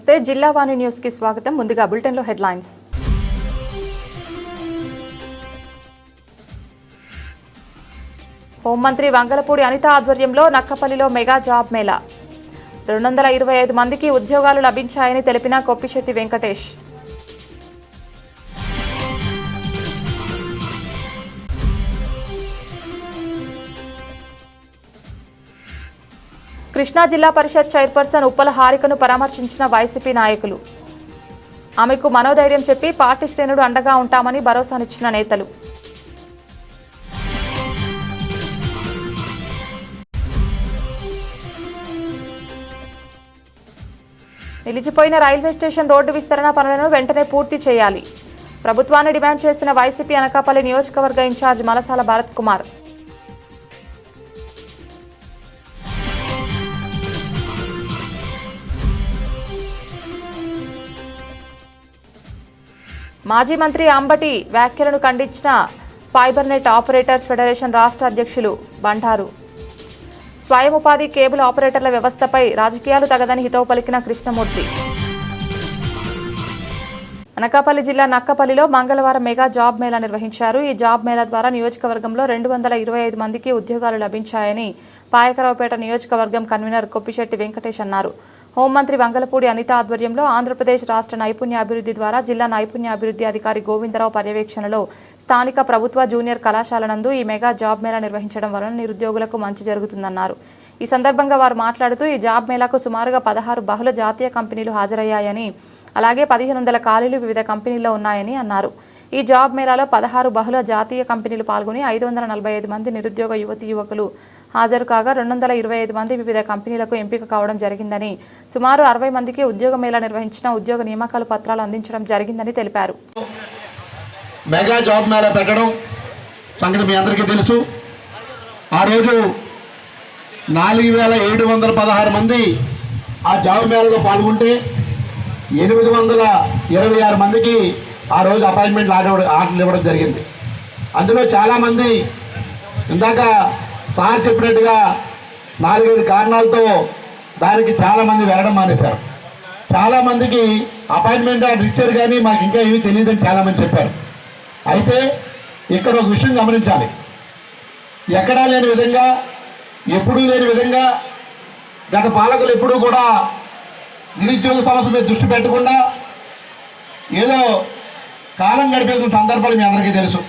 నమస్తే జిల్లా వాణి న్యూస్ కి స్వాగతం. ముందుగా బులెటిన్ లో హెడ్లైన్స్. హోంమంత్రి వంగలపూడి అనిత ఆధ్వర్యంలో నక్కపల్లిలో మెగా జాబ్ మేళా. 225 మందికి ఉద్యోగాలు లభించాయని తెలిపిన కొప్పిశెట్టి వెంకటేష్. కృష్ణా జిల్లా పరిషత్ చైర్పర్సన్ ఉప్పల హారికను పరామర్శించిన వైసీపీ నాయకులు. ఆమెకు మనోధైర్యం చెప్పి పార్టీ శ్రేణులు అండగా ఉంటామని భరోసానిచ్చిన నేతలు. నిలిచిపోయిన రైల్వే స్టేషన్ రోడ్డు విస్తరణ పనులను వెంటనే పూర్తి చేయాలి. ప్రభుత్వాన్ని డిమాండ్ చేసిన వైసీపీ అనకాపల్లి నియోజకవర్గ ఇన్ఛార్జ్ మలసాల భారత్ కుమార్. మాజీ మంత్రి అంబటి వ్యాఖ్యలను ఖండించిన ఫైబర్నెట్ ఆపరేటర్స్ ఫెడరేషన్ రాష్ట్ర అధ్యక్షులు బండారు. స్వయం ఉపాధి కేబుల్ ఆపరేటర్ల వ్యవస్థపై రాజకీయాలు తగదని హితవు పలికిన కృష్ణమూర్తి. అనకాపల్లి జిల్లా నక్కపల్లిలో మంగళవారం మెగా జాబ్ మేళా నిర్వహించారు. ఈ జాబ్ మేళా ద్వారా నియోజకవర్గంలో 225 మందికి ఉద్యోగాలు లభించాయని పాయకరావుపేట నియోజకవర్గం కన్వీనర్ కొప్పిశెట్టి వెంకటేష్ అన్నారు. హోంమంత్రి వంగలపూడి అనిత ఆధ్వర్యంలో ఆంధ్రప్రదేశ్ రాష్ట్ర నైపుణ్యాభివృద్ధి ద్వారా జిల్లా నైపుణ్యాభివృద్ధి అధికారి గోవిందరావు పర్యవేక్షణలో స్థానిక ప్రభుత్వ జూనియర్ కళాశాల నందు ఈ మెగా జాబ్ మేళా నిర్వహించడం వలన నిరుద్యోగులకు మంచి జరుగుతుందన్నారు. ఈ సందర్భంగా వారు మాట్లాడుతూ ఈ జాబ్ మేళాకు సుమారుగా 16 బహుళ జాతీయ కంపెనీలు హాజరయ్యాయని, అలాగే 1500 ఖాళీలు వివిధ కంపెనీల్లో ఉన్నాయని అన్నారు. ఈ జాబ్ మేళాలో 16 బహుళ జాతీయ కంపెనీలు పాల్గొని 545 మంది నిరుద్యోగ యువతీ యువకులు హాజరు కాగా 225 మంది వివిధ కంపెనీలకు ఎంపిక కావడం జరిగిందని, సుమారు 60 మందికి ఉద్యోగ మేళా నిర్వహించిన ఉద్యోగ నియామకాల పత్రాలు అందించడం జరిగిందని తెలిపారు. మెగా జాబ్ మేళా పెట్టడం సంగతి మీ అందరికీ తెలుసు. ఆ రోజు 4716 మంది ఆ జాబ్ మేళాలో పాల్గొంటే 826 మందికి ఆ రోజు అపాయింట్మెంట్ ఆర్డర్లు ఇవ్వడం జరిగింది. అందులో చాలామంది ఇందాక సార్ చెప్పినట్టుగా 4-5 కారణాలతో దానికి చాలామంది వెళ్ళడం మానేశారు. చాలామందికి అపాయింట్మెంట్ ఆర్డర్ ఇచ్చారు కానీ మాకు ఇంకా ఏమీ తెలియదని చాలామంది చెప్పారు. అయితే ఇక్కడ ఒక విషయం గమనించాలి. ఎక్కడా లేని విధంగా, ఎప్పుడూ లేని విధంగా గత పాలకులు ఎప్పుడూ కూడా నిరుద్యోగ సమస్య మీద దృష్టి పెట్టకుండా ఏదో కాలం గడిపేసిన సందర్భాలు మీ అందరికీ తెలుసు.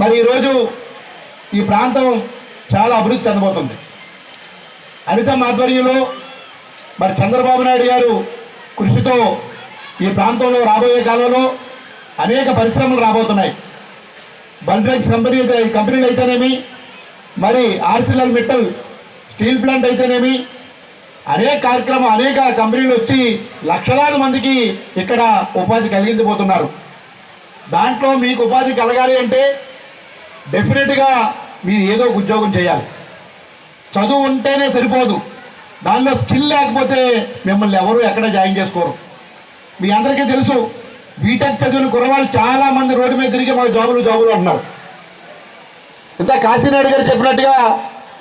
మరి ఈరోజు ఈ ప్రాంతం చాలా అభివృద్ధి చెందబోతుంది. అనితమ్మ ఆధ్వర్యంలో మరి చంద్రబాబు నాయుడు గారు కృషితో ఈ ప్రాంతంలో రాబోయే కాలంలో అనేక పరిశ్రమలు రాబోతున్నాయి. బల్డ్రెక్స్ కంపెనీలు అయితేనేమి, మరి ఆర్సిఎల్ మెటల్ స్టీల్ ప్లాంట్ అయితేనేమి, అనేక కంపెనీలు వచ్చి లక్షలాది మందికి ఇక్కడ ఉపాధి కలిగించబోతున్నారు. దాంట్లో మీకు ఉపాధి కలగాలి అంటే డెఫినెట్గా మీరు ఏదో ఒక ఉద్యోగం చేయాలి. చదువు ఉంటేనే సరిపోదు, దానిలో స్కిల్ లేకపోతే మిమ్మల్ని ఎవరు ఎక్కడ జాయిన్ చేసుకోరు. మీ అందరికీ తెలుసు, బీటెక్ చదివిన కుర్రవాళ్ళు చాలామంది రోడ్డు మీద తిరిగి మాకు జాబులు అంటున్నారు. ఇంత కాశీనాయుడు గారు చెప్పినట్టుగా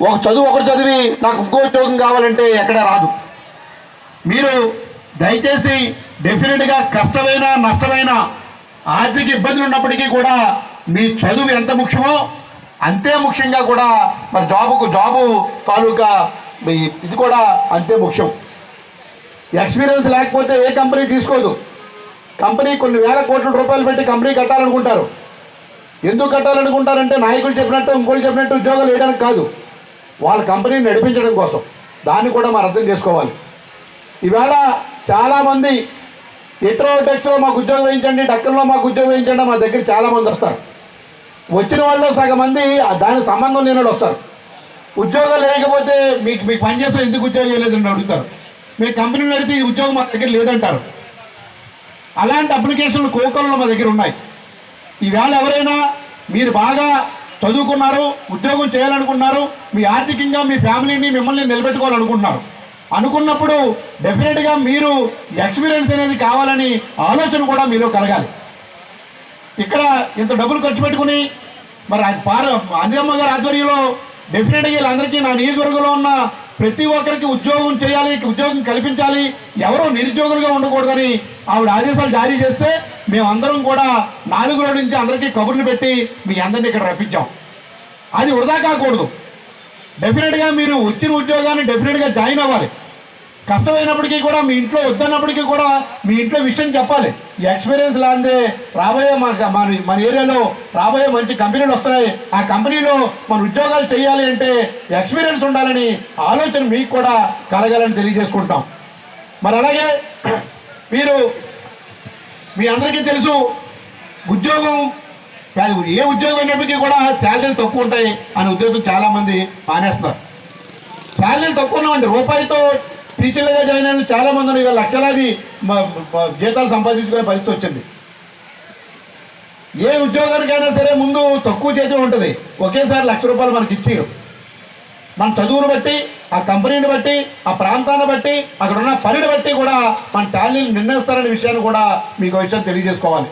ఒకరు చదివి నాకు ఇంకో ఉద్యోగం కావాలంటే ఎక్కడ రాదు. మీరు దయచేసి డెఫినెట్గా కష్టమైన నష్టమైన ఆర్థిక ఇబ్బందులు ఉన్నప్పటికీ కూడా మీ చదువు ఎంత ముఖ్యమో అంతే ముఖ్యంగా కూడా మరి జాబు తాలూకా ఇది కూడా అంతే ముఖ్యం. ఎక్స్పీరియన్స్ లేకపోతే ఏ కంపెనీ తీసుకోదు. కంపెనీ కొన్ని వేల కోట్ల రూపాయలు పెట్టి కంపెనీ కట్టాలనుకుంటారు. ఎందుకు కట్టాలనుకుంటారంటే నాయకులు చెప్పినట్టు ఇంకోళ్ళు చెప్పినట్టు ఉద్యోగాలు వేయడానికి కాదు, వాళ్ళ కంపెనీని నడిపించడం కోసం. దాన్ని కూడా మనం అర్థం చేసుకోవాలి. ఈవేళ చాలామంది టెక్స్లో మాకు ఉద్యోగం వేయించండి, డక్కన్లో మాకు ఉద్యోగం వేయించండి మా దగ్గర చాలామంది వస్తారు. వచ్చిన వాళ్ళు సగం మంది దానికి సంబంధం లేని వాళ్ళు వస్తారు. ఉద్యోగం లేకపోతే మీకు పనిచేస్తే ఎందుకు ఉద్యోగం లేదని అడుగుతారు. మీ కంపెనీలు నడితే ఈ ఉద్యోగం మా దగ్గర లేదంటారు. అలాంటి అప్లికేషన్లు కోకల్లో మా దగ్గర ఉన్నాయి. ఈవేళ ఎవరైనా మీరు బాగా చదువుకున్నారు, ఉద్యోగం చేయాలనుకున్నారు, మీ ఆర్థికంగా మీ ఫ్యామిలీని మిమ్మల్ని నిలబెట్టుకోవాలనుకుంటున్నారు అనుకున్నప్పుడు డెఫినెట్గా మీరు ఎక్స్పీరియన్స్ అనేది కావాలని ఆలోచన కూడా మీలో కలగాలి. ఇక్కడ ఇంత డబ్బులు ఖర్చు పెట్టుకుని మరి అంజమ్మ గారి ఆధ్వర్యంలో డెఫినెట్గా వీళ్ళందరికీ నా నియోజకవర్గంలో ఉన్న ప్రతి ఒక్కరికి ఉద్యోగం చేయాలి, ఉద్యోగం కల్పించాలి, ఎవరో నిరుద్యోగులుగా ఉండకూడదని ఆవిడ ఆదేశాలు జారీ చేస్తే మేమందరం కూడా 4 రోజుల నుంచి అందరికీ కబుర్లు పెట్టి మీ అందరినీ ఇక్కడ రప్పించాం. అది వృధా కాకూడదు. డెఫినెట్గా మీరు వచ్చిన ఉద్యోగాన్ని డెఫినెట్గా జాయిన్ అవ్వాలి. కష్టమైనప్పటికీ కూడా మీ ఇంట్లో వద్దన్నప్పటికీ కూడా మీ ఇంట్లో విషయం చెప్పాలి. ఈ ఎక్స్పీరియన్స్ లాందే రాబోయే మన ఏరియాలో రాబోయే మంచి కంపెనీలు వస్తున్నాయి, ఆ కంపెనీలో మన ఉద్యోగాలు చేయాలి అంటే ఎక్స్పీరియన్స్ ఉండాలని ఆలోచన మీకు కూడా కలగాలని తెలియజేసుకుంటాం. మరి అలాగే మీరు మీ అందరికీ తెలుసు, ఉద్యోగం ఏ ఉద్యోగం అయినప్పటికీ కూడా శాలరీలు తక్కువ ఉంటాయి అనే ఉద్దేశం చాలామంది మానేస్తున్నారు. శాలరీలు తక్కువ ఉన్నామండి. రూపాయితో టీచర్లుగా జాయిన్ అయిన చాలామంది ఇవాళ లక్షలాది జీతాలు సంపాదించుకునే పరిస్థితి వచ్చింది. ఏ ఉద్యోగానికైనా సరే ముందు తక్కువ జీతం ఉంటుంది. ఒకేసారి ₹1,00,000 మనకి ఇచ్చారు. మన చదువును బట్టి, ఆ కంపెనీని బట్టి, ఆ ప్రాంతాన్ని బట్టి, అక్కడ ఉన్న పనిని బట్టి కూడా మన శాలరీలు నిర్ణయిస్తారనే విషయాన్ని కూడా మీకు విషయం తెలియజేసుకోవాలి.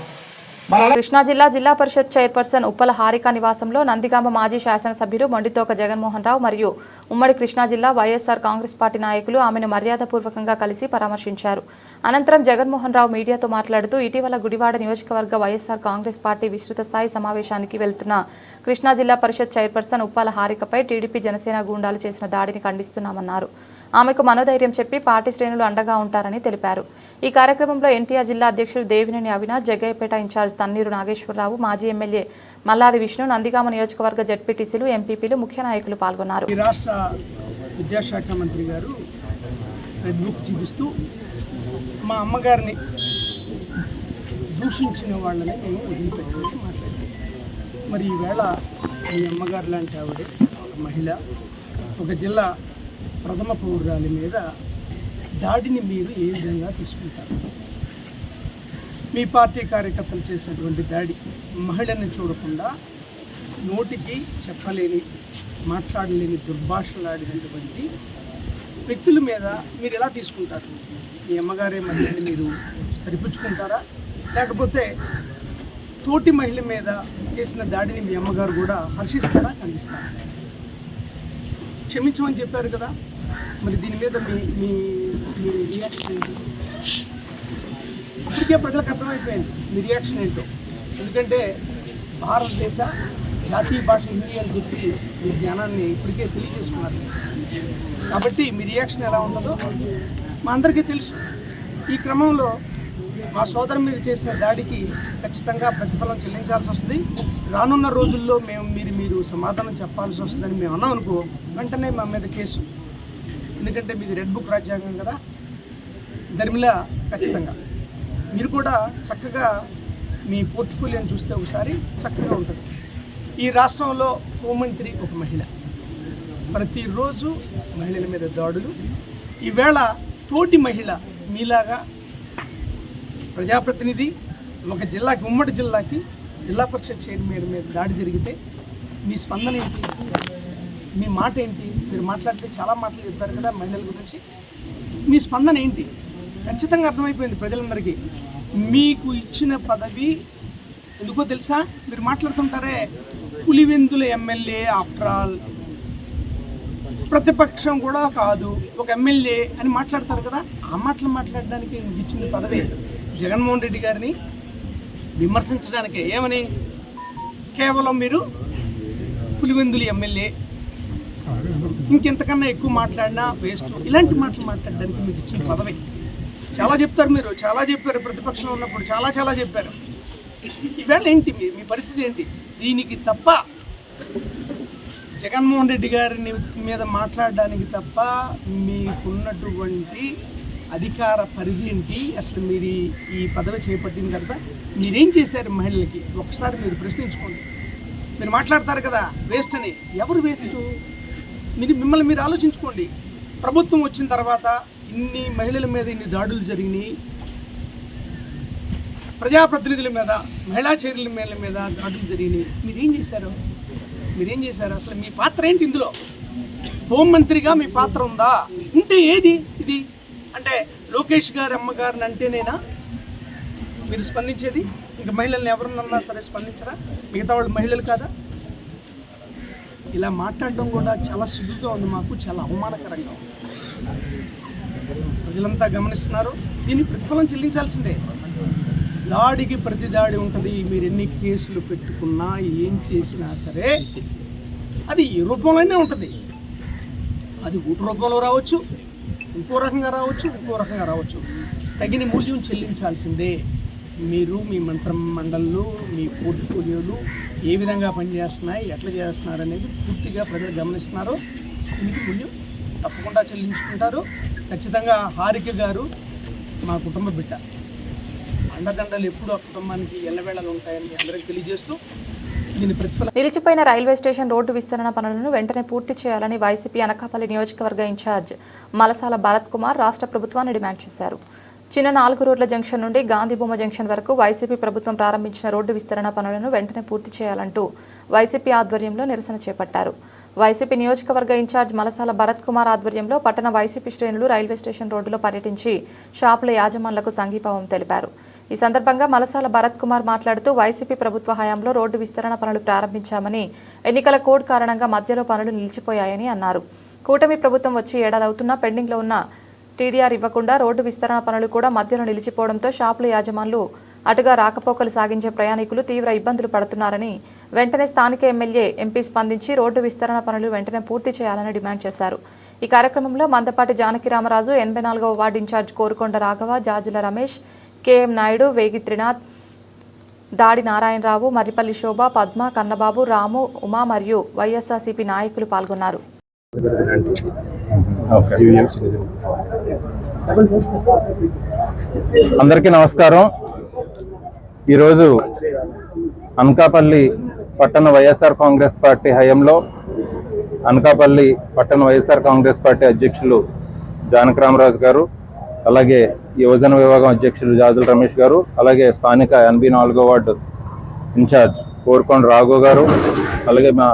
కృష్ణా జిల్లా జిల్లా పరిషత్ చైర్పర్సన్ ఉప్పల హారిక నివాసంలో నందిగామ మాజీ శాసనసభ్యులు మొండితోక జగన్మోహన్ రావు మరియు ఉమ్మడి కృష్ణా జిల్లా వైఎస్ఆర్ కాంగ్రెస్ పార్టీ నాయకులు ఆమెను మర్యాదపూర్వకంగా కలిసి పరామర్శించారు. అనంతరం జగన్మోహన్ రావు మీడియాతో మాట్లాడుతూ ఇటీవల గుడివాడ నియోజకవర్గ వైఎస్ఆర్ కాంగ్రెస్ పార్టీ విస్తృత స్థాయి సమావేశానికి వెళ్తున్న కృష్ణా జిల్లా పరిషత్ చైర్పర్సన్ ఉప్పల హారికపై టీడీపీ జనసేన గూండాలు చేసిన దాడిని ఖండిస్తున్నామన్నారు. ఆమెకు మనోధైర్యం చెప్పి పార్టీ శ్రేణులు అండగా ఉంటారని తెలిపారు. ఈ కార్యక్రమంలో ఎన్టీఆర్ జిల్లా అధ్యక్షుడు దేవినేని అవినాష్, జగ్గయ్యపేట ఇన్ఛార్జ్ తన్నీరు నాగేశ్వరరావు, మాజీ ఎమ్మెల్యే మల్లాది విష్ణు, నందిగామ నియోజకవర్గ జడ్పీటీసీలు, ఎంపీపీలు, ముఖ్య నాయకులు పాల్గొన్నారు. రాష్ట్ర విద్యాశాఖ మంత్రి గారు రెడ్ బుక్ చూపిస్తూ మా అమ్మగారిని దూషించిన వాళ్ళని మేము వదిలిపెట్టుకుని మాట్లాడాం. మరి ఈవేళ మీ అమ్మగారు లాంటి ఆవిడ ఒక మహిళ, ఒక జిల్లా ప్రథమ పౌరురాలి మీద దాడిని మీరు ఏ విధంగా తీసుకుంటారు? మీ పార్టీ కార్యకర్తలు చేసినటువంటి దాడి, మహిళని చూడకుండా నోటికి చెప్పలేని, మాట్లాడలేని దుర్భాషలాడినటువంటి వ్యక్తుల మీద మీరు ఎలా తీసుకుంటారు? మీ అమ్మగారే మహిళని మీరు సరిపుచ్చుకుంటారా, లేకపోతే తోటి మహిళ మీద చేసిన దాడిని మీ అమ్మగారు కూడా హర్షిస్తారా, ఖండిస్తారా? క్షమించమని చెప్పారు కదా, మరి దీని మీద మీ రియాక్షన్ ఏంటి? ఇప్పటికే ప్రజలకు అర్థమైపోయింది మీ రియాక్షన్ ఏంటో. ఎందుకంటే భారతదేశ జాతీయ భాష హిందీ అని చెప్పి మీ జ్ఞానాన్ని ఇప్పటికే తెలియజేసుకున్నారు. కాబట్టి మీ రియాక్షన్ ఎలా ఉంటుందో మా అందరికీ తెలుసు. ఈ క్రమంలో మా సోదరు మీద చేసిన దాడికి ఖచ్చితంగా ప్రతిఫలం చెల్లించాల్సి వస్తుంది. రానున్న రోజుల్లో మీరు సమాధానం చెప్పాల్సి వస్తుందని మేము అన్నాం అనుకో, వెంటనే మా మీద కేసు. ఎందుకంటే మీది రెడ్ బుక్ రాజ్యాంగం కదా, ధర్మిల ఖచ్చితంగా మీరు కూడా చక్కగా మీ పోర్ట్ఫోలియోని చూస్తే ఒకసారి చక్కగా ఉంటుంది. ఈ రాష్ట్రంలో హోంమంత్రి ఒక మహిళ, ప్రతిరోజు మహిళల మీద దాడులు. ఈవేళ తోటి మహిళ మీలాగా ప్రజాప్రతినిధి ఒక జిల్లాకి, ఉమ్మడి జిల్లాకి జిల్లా పరిషత్ చైర్మన్ మీద దాడి జరిగితే మీ స్పందన ఏంటి? మీ మాట ఏంటి? మీరు మాట్లాడితే చాలా మాటలు చెప్పారు కదా మహిళల గురించి, మీ స్పందన ఏంటి? ఖచ్చితంగా అర్థమైపోయింది ప్రజలందరికీ. మీకు ఇచ్చిన పదవి ఎందుకో తెలుసా? మీరు మాట్లాడుతుంటారే పులివెందుల ఎమ్మెల్యే, ఆఫ్టర్ ఆల్ ప్రతిపక్షం కూడా కాదు, ఒక ఎమ్మెల్యే అని మాట్లాడతారు కదా. ఆ మాటలు మాట్లాడడానికి మీకు ఇచ్చిన పదవి జగన్మోహన్ రెడ్డి గారిని విమర్శించడానికే. ఏమని? కేవలం మీరు పులివెందుల ఎమ్మెల్యే, ఇంకెంతకన్నా ఎక్కువ మాట్లాడినా వేస్ట్. ఇలాంటి మాటలు మాట్లాడడానికి మీకు ఇచ్చిన పదవి. చాలా చెప్తారు మీరు, చాలా చెప్పారు ప్రతిపక్షంలో ఉన్నప్పుడు, చాలా చెప్పారు. ఈవేళ ఏంటి మీ పరిస్థితి ఏంటి? దీనికి తప్ప జగన్మోహన్ రెడ్డి గారిని మీద మాట్లాడడానికి తప్ప మీకున్నటువంటి అధికార పరిధి ఏంటి? అసలు మీరు ఈ పదవి చేపట్టిన తర్వాత మీరేం చేశారు మహిళలకి? ఒకసారి మీరు ప్రశ్నించుకోండి. మీరు మాట్లాడతారు కదా వేస్ట్ అని. ఎవరు వేస్ట్? మిమ్మల్ని మీరు ఆలోచించుకోండి. ప్రభుత్వం వచ్చిన తర్వాత ఇన్ని మహిళల మీద ఇన్ని దాడులు జరిగినాయి, ప్రజాప్రతినిధుల మీద, మహిళా చైర్మన్ల మీద దాడులు జరిగినాయి. మీరేం చేశారు? అసలు మీ పాత్ర ఏంటి ఇందులో? హోంమంత్రిగా మీ పాత్ర ఉందా? ఉంటే ఏది ఇది? అంటే లోకేష్ గారి అమ్మగారిని అంటేనేనా మీరు స్పందించేది? ఇంకా మహిళల్ని ఎవరినన్నా సరే స్పందించరా? మిగతా వాళ్ళు మహిళలు కాదా? ఇలా మాట్లాడడం కూడా చాలా సిగ్గుగా ఉంది, మాకు చాలా అవమానకరంగా ఉంది. ప్రజలంతా గమనిస్తున్నారు, దీన్ని ప్రతిఫలం చెల్లించాల్సిందే. దాడికి ప్రతి దాడి ఉంటుంది. మీరు ఎన్ని కేసులు పెట్టుకున్నా ఏం చేసినా సరే అది ఈ రూపంలోనే ఉంటుంది. అది ఊటు రూపంలో రావచ్చు, ఇంకో రకంగా రావచ్చు. తగిన మూల్యం చెల్లించాల్సిందే. మీరు మీ మండళ్ళు, మీ పోర్ట్ఫోలియోలు ఏ విధంగా పనిచేస్తున్నాయి, ఎట్లా చేస్తున్నారు అనేది పూర్తిగా ప్రజలు గమనిస్తున్నారు. దీనికి మూల్యం తప్పకుండా చెల్లించుకుంటారు. ఖచ్చితంగా హారిక గారు మా కుటుంబ బిడ్డ, అండదండలు ఎప్పుడు ఆ కుటుంబానికి ఎల్లవేళలు ఉంటాయని అందరికీ తెలియజేస్తూ దీని ప్రతిఫలం. నిలిచిపోయిన రైల్వే స్టేషన్ రోడ్డు విస్తరణ పనులను వెంటనే పూర్తి చేయాలని వైసీపీ అనకాపల్లి నియోజకవర్గ ఇన్ఛార్జ్ మలసాల భరత్ కుమార్ రాష్ట్ర ప్రభుత్వాన్ని డిమాండ్ చేశారు. చిన్న 4 రోడ్ల జంక్షన్ నుండి గాంధీబొమ్మ జంక్షన్ వరకు వైసీపీ ప్రభుత్వం ప్రారంభించిన రోడ్డు విస్తరణ పనులను వెంటనే పూర్తి చేయాలంటూ వైసీపీ ఆధ్వర్యంలో నిరసన చేపట్టారు. వైసీపీ నియోజకవర్గ ఇన్ఛార్జ్ మలసాల భరత్ కుమార్ ఆధ్వర్యంలో పట్టణ వైసీపీ శ్రేణులు రైల్వే స్టేషన్ రోడ్డులో పర్యటించి షాపుల యాజమాన్లకు సంఘీభావం తెలిపారు. ఈ సందర్భంగా మలసాల భరత్ కుమార్ మాట్లాడుతూ వైసీపీ ప్రభుత్వ హయాంలో రోడ్డు విస్తరణ పనులు ప్రారంభించామని, ఎన్నికల కోడ్ కారణంగా మధ్యలో పనులు నిలిచిపోయాయని అన్నారు. కూటమి ప్రభుత్వం వచ్చి ఏడాదవుతున్నా పెండింగ్లో ఉన్న టీడీఆర్ ఇవ్వకుండా రోడ్డు విస్తరణ పనులు కూడా మధ్యలో నిలిచిపోవడంతో షాపుల యాజమాన్లు అటుగా రాకపోకలు సాగించే ప్రయాణికులు తీవ్ర ఇబ్బందులు పడుతున్నారని, వెంటనే స్థానిక ఎమ్మెల్యే, ఎంపీ స్పందించి రోడ్డు విస్తరణ పనులు వెంటనే పూర్తి చేయాలని డిమాండ్ చేశారు. ఈ కార్యక్రమంలో మందపాటి జానకి రామరాజు, 84వ ward incharge Korukonda Raghava, Jajula Ramesh, KM Naidu, Vegi Trinath, దాడి నారాయణరావు, మర్రిపల్లి శోభ, పద్మ, కన్నబాబు, రాము, ఉమా మరియు వైఎస్ఆర్సీపీ నాయకులు పాల్గొన్నారు. అందరికీ నమస్కారం. ఈరోజు అనకాపల్లి పట్టణ వైఎస్ఆర్ కాంగ్రెస్ పార్టీ హయాంలో అనకాపల్లి పట్టణ వైఎస్ఆర్ కాంగ్రెస్ పార్టీ అధ్యక్షులు జానకి రామరాజు గారు, అలాగే యువజన విభాగం అధ్యక్షులు జాజుల రమేష్ గారు, అలాగే స్థానిక 84వ వార్డు ఇన్ఛార్జ్ కోరుకొండ రాఘవ్ గారు, అలాగే మా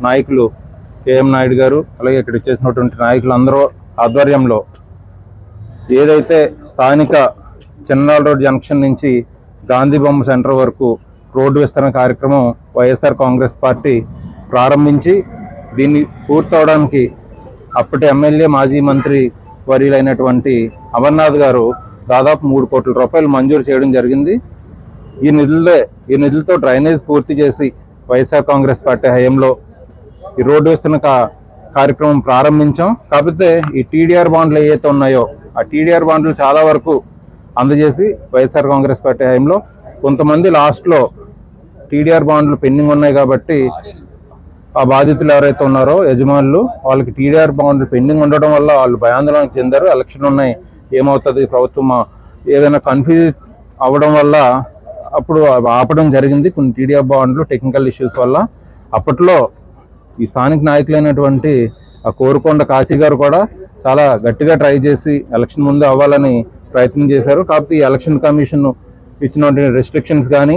నాయకులు కేఎం నాయుడు గారు, అలాగే ఇక్కడ చేసినటువంటి నాయకులు అందరూ ఆధ్వర్యంలో ఏదైతే స్థానిక చిన్నాల రోడ్ జంక్షన్ నుంచి గాంధీబొమ్మ సెంటర్ వరకు రోడ్డు విస్తరణ కార్యక్రమం వైఎస్ఆర్ కాంగ్రెస్ పార్టీ ప్రారంభించి దీన్ని పూర్తవడానికి అప్పటి ఎమ్మెల్యే, మాజీ మంత్రి వర్యులైనటువంటి అమర్నాథ్ గారు దాదాపు 3 కోట్ల రూపాయలు మంజూరు చేయడం జరిగింది. ఈ నిధులతో డ్రైనేజ్ పూర్తి చేసి వైఎస్ఆర్ కాంగ్రెస్ పార్టీ హయాంలో ఈ రోడ్డు విస్తరణ కార్యక్రమం ప్రారంభించాం. కాకపోతే ఈ టీడీఆర్ బాండ్లు ఏవైతే ఉన్నాయో ఆ టీడీఆర్ బాండ్లు చాలా వరకు అందజేసి వైఎస్ఆర్ కాంగ్రెస్ పార్టీ హయాంలో కొంతమంది లాస్ట్లో టీడీఆర్ బాండ్లు పెండింగ్ ఉన్నాయి కాబట్టి ఆ బాధితులు ఎవరైతే ఉన్నారో యజమానులు, వాళ్ళకి టీడీఆర్ బాండ్లు పెండింగ్ ఉండడం వల్ల వాళ్ళు భయాందోళనకు చెందారు. ఎలక్షన్ ఉన్నాయి, ఏమవుతుంది ప్రభుత్వం ఏదైనా కన్ఫ్యూజ్ అవ్వడం వల్ల అప్పుడు ఆపడం జరిగింది కొన్ని టీడీఆర్ బాండ్లు టెక్నికల్ ఇష్యూస్ వల్ల. అప్పట్లో ఈ స్థానిక నాయకులైనటువంటి ఆ కోరుకొండ కాశీ గారు కూడా చాలా గట్టిగా ట్రై చేసి ఎలక్షన్ ముందు అవ్వాలని ప్రయత్నం చేశారు. కాకపోతే ఈ ఎలక్షన్ కమిషన్ ఇచ్చినటువంటి రెస్ట్రిక్షన్స్ కానీ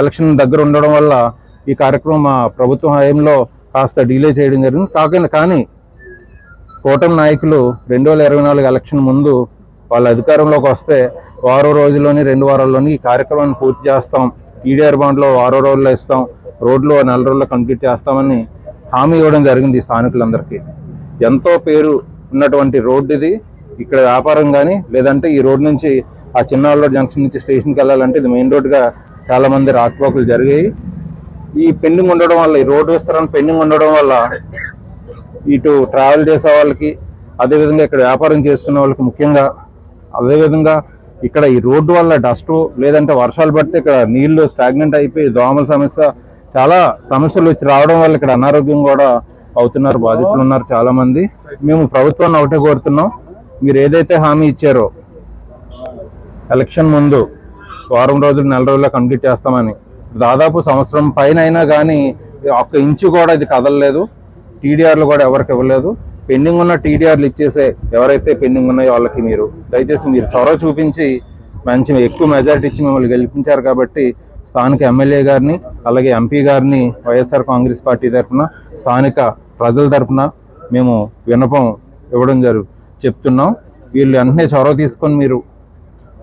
ఎలక్షన్ దగ్గర ఉండడం వల్ల ఈ కార్యక్రమం మా ప్రభుత్వం హయాంలో కాస్త డిలే చేయడం జరిగింది. కానీ కూటమి నాయకులు 2024 ఎలక్షన్ ముందు వాళ్ళ అధికారంలోకి వస్తే వారం రోజుల్లోని 2 వారాల్లోని ఈ కార్యక్రమాన్ని పూర్తి చేస్తాం, టీడీఆర్ బాండ్లో 6 రోజుల్లో ఇస్తాం, రోడ్లు 4 రోజుల్లో కంప్లీట్ చేస్తామని హామీ ఇవ్వడం జరిగింది స్థానికులందరికీ. ఎంతో పేరు ఉన్నటువంటి రోడ్డు ఇది. ఇక్కడ వ్యాపారం కానీ లేదంటే ఈ రోడ్ నుంచి ఆ చిన్నాళ్ళ జంక్షన్ నుంచి స్టేషన్కి వెళ్ళాలంటే ఇది మెయిన్ రోడ్గా చాలామంది రాకపోకలు జరిగాయి. ఈ పెండింగ్ ఉండడం వల్ల, ఈ రోడ్డు విస్తరణ పెండింగ్ ఉండడం వల్ల ఇటు ట్రావెల్ చేసే వాళ్ళకి, అదేవిధంగా ఇక్కడ వ్యాపారం చేసుకునే వాళ్ళకి ముఖ్యంగా, అదేవిధంగా ఇక్కడ ఈ రోడ్డు వల్ల డస్ట్ లేదంటే వర్షాలు పడితే ఇక్కడ నీళ్లు స్టాగ్నెంట్ అయిపోయి దోమల సమస్య, చాలా సమస్యలు వచ్చి రావడం వల్ల ఇక్కడ అనారోగ్యం కూడా అవుతున్నారు, బాధితులు ఉన్నారు చాలా మంది. మేము ప్రభుత్వాన్ని ఒకటే కోరుతున్నాం, మీరు ఏదైతే హామీ ఇచ్చారో ఎలక్షన్ ముందు వారం రోజులు 4 రోజుల్లో కంప్లీట్ చేస్తామని, దాదాపు సంవత్సరం పైన అయినా కానీ 1 ఇంచు కూడా ఇది కదలలేదు. టీడీఆర్లు కూడా ఎవరికి ఇవ్వలేదు. పెండింగ్ ఉన్న టీడీఆర్లు ఇచ్చేసే ఎవరైతే పెండింగ్ ఉన్నాయో వాళ్ళకి మీరు దయచేసి మీరు చొరవ చూపించి మంచి ఎక్కువ మెజారిటీ ఇచ్చి మిమ్మల్ని గెలిపించారు కాబట్టి స్థానిక ఎమ్మెల్యే గారిని అలాగే ఎంపీ గారిని వైఎస్ఆర్ కాంగ్రెస్ పార్టీ తరఫున స్థానిక ప్రజల తరఫున మేము విన్నపం ఇవ్వడం చెప్తున్నాం. వీళ్ళు వెంటనే చొరవ తీసుకొని మీరు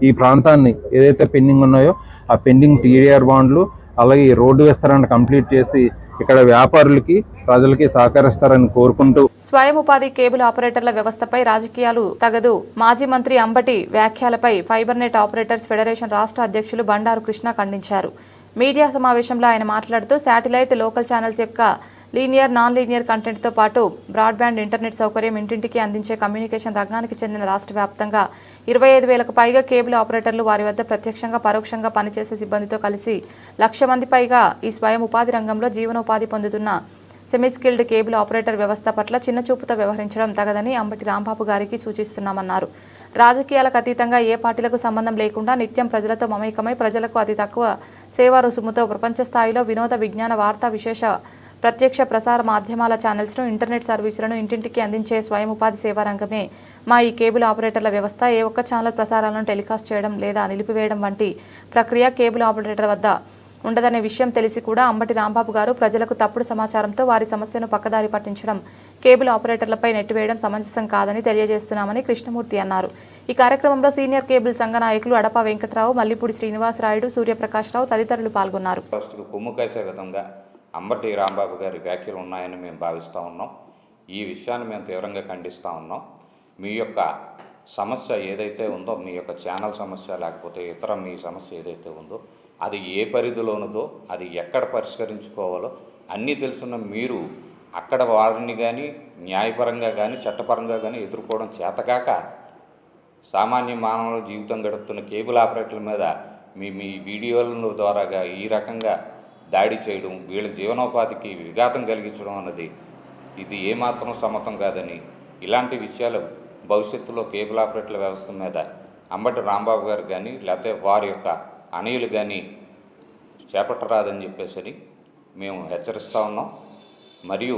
ఈ ప్రాంతాన్ని ఏదైతే పెండింగ్ ఉన్నాయో ఆ పెండింగ్ టీడీఆర్ బాండ్లు అలాగే ఈ రోడ్డు విస్తరణ కంప్లీట్ చేసి ఇక్కడ వ్యాపారులకి ప్రజలకి సహకరిస్తారని కోరుకుంటూ స్వయం ఉపాధి కేబుల్ ఆపరేటర్ల వ్యవస్థపై రాజకీయాలు తగదు. మాజీ మంత్రి అంబటి వ్యాఖ్యలపై ఫైబర్ నెట్ ఆపరేటర్స్ ఫెడరేషన్ రాష్ట్ర అధ్యక్షులు బండారు కృష్ణ ఖండించారు. మీడియా సమావేశంలో ఆయన మాట్లాడుతూ శాటిలైట్, లోకల్ ఛానల్స్ యొక్క లీనియర్, నాన్ లీనియర్ కంటెంట్తో పాటు బ్రాడ్బ్యాండ్ ఇంటర్నెట్ సౌకర్యం ఇంటింటికి అందించే కమ్యూనికేషన్ రంగానికి చెందిన రాష్ట్ర వ్యాప్తంగా 25,000కు పైగా కేబుల్ ఆపరేటర్లు వారి వద్ద ప్రత్యక్షంగా, పరోక్షంగా పనిచేసే సిబ్బందితో కలిసి 1,00,000 మంది పైగా ఈ స్వయం ఉపాధి రంగంలో జీవనోపాధి పొందుతున్న సెమీ స్కిల్డ్ కేబుల్ ఆపరేటర్ వ్యవస్థ పట్ల చిన్నచూపుతో వ్యవహరించడం తగదని అంబటి రాంబాబు గారికి సూచిస్తున్నామన్నారు. రాజకీయాలకు అతీతంగా ఏ పార్టీలకు సంబంధం లేకుండా నిత్యం ప్రజలతో మమేకమై ప్రజలకు అతి తక్కువ సేవా రుసుముతో ప్రపంచ స్థాయిలో వినోద, విజ్ఞాన, వార్తా, విశేష ప్రత్యక్ష ప్రసార మాధ్యమాల ఛానల్స్ను, ఇంటర్నెట్ సర్వీసులను ఇంటింటికి అందించే స్వయం ఉపాధి సేవా రంగమే మా ఈ కేబుల్ ఆపరేటర్ల వ్యవస్థ. ఏ ఒక్క ఛానల్ ప్రసారాలను టెలికాస్ట్ చేయడం లేదా నిలిపివేయడం వంటి ప్రక్రియ కేబుల్ ఆపరేటర్ వద్ద ఉండదనే విషయం తెలిసి కూడా అంబటి రాంబాబు గారు ప్రజలకు తప్పుడు సమాచారంతో వారి సమస్యను పక్కదారి పట్టించడం, కేబుల్ ఆపరేటర్లపై నెట్టివేయడం సమంజసం కాదని తెలియజేస్తున్నామని కృష్ణమూర్తి అన్నారు. ఈ కార్యక్రమంలో సీనియర్ కేబుల్ సంఘ నాయకులు అడప వెంకట్రావు, మల్లిపూడి శ్రీనివాసరాయుడు, సూర్యప్రకాశ్రావు తదితరులు పాల్గొన్నారు. అంబటి రాంబాబు గారి వ్యాఖ్యలు ఉన్నాయని మేము భావిస్తూ ఉన్నాం. ఈ విషయాన్ని మేము తీవ్రంగా ఖండిస్తూ ఉన్నాం. మీ యొక్క సమస్య ఏదైతే ఉందో, మీ యొక్క ఛానల్ సమస్య లేకపోతే ఇతర మీ సమస్య ఏదైతే ఉందో అది ఏ పరిధిలోనదో, అది ఎక్కడ పరిష్కరించుకోవాలో అన్నీ తెలుసున్న మీరు అక్కడ వారిని కానీ న్యాయపరంగా కానీ చట్టపరంగా కానీ ఎదుర్కోవడం చేతకాక సామాన్య మానవుల జీవితం గడుపుతున్న కేబుల్ ఆపరేటర్ల మీద మీ వీడియోల ద్వారాగా ఈ రకంగా దాడి చేయడం, వీళ్ళ జీవనోపాధికి విఘాతం కలిగించడం అన్నది ఇది ఏమాత్రం సమ్మతం కాదని, ఇలాంటి విషయాలు భవిష్యత్తులో కేబుల్ ఆపరేటర్ల వ్యవస్థ మీద అంబటి రాంబాబు గారు కానీ లేకపోతే వారి యొక్క అనయులు కానీ చేపట్టరాదని చెప్పేసి మేము హెచ్చరిస్తూ ఉన్నాం. మరియు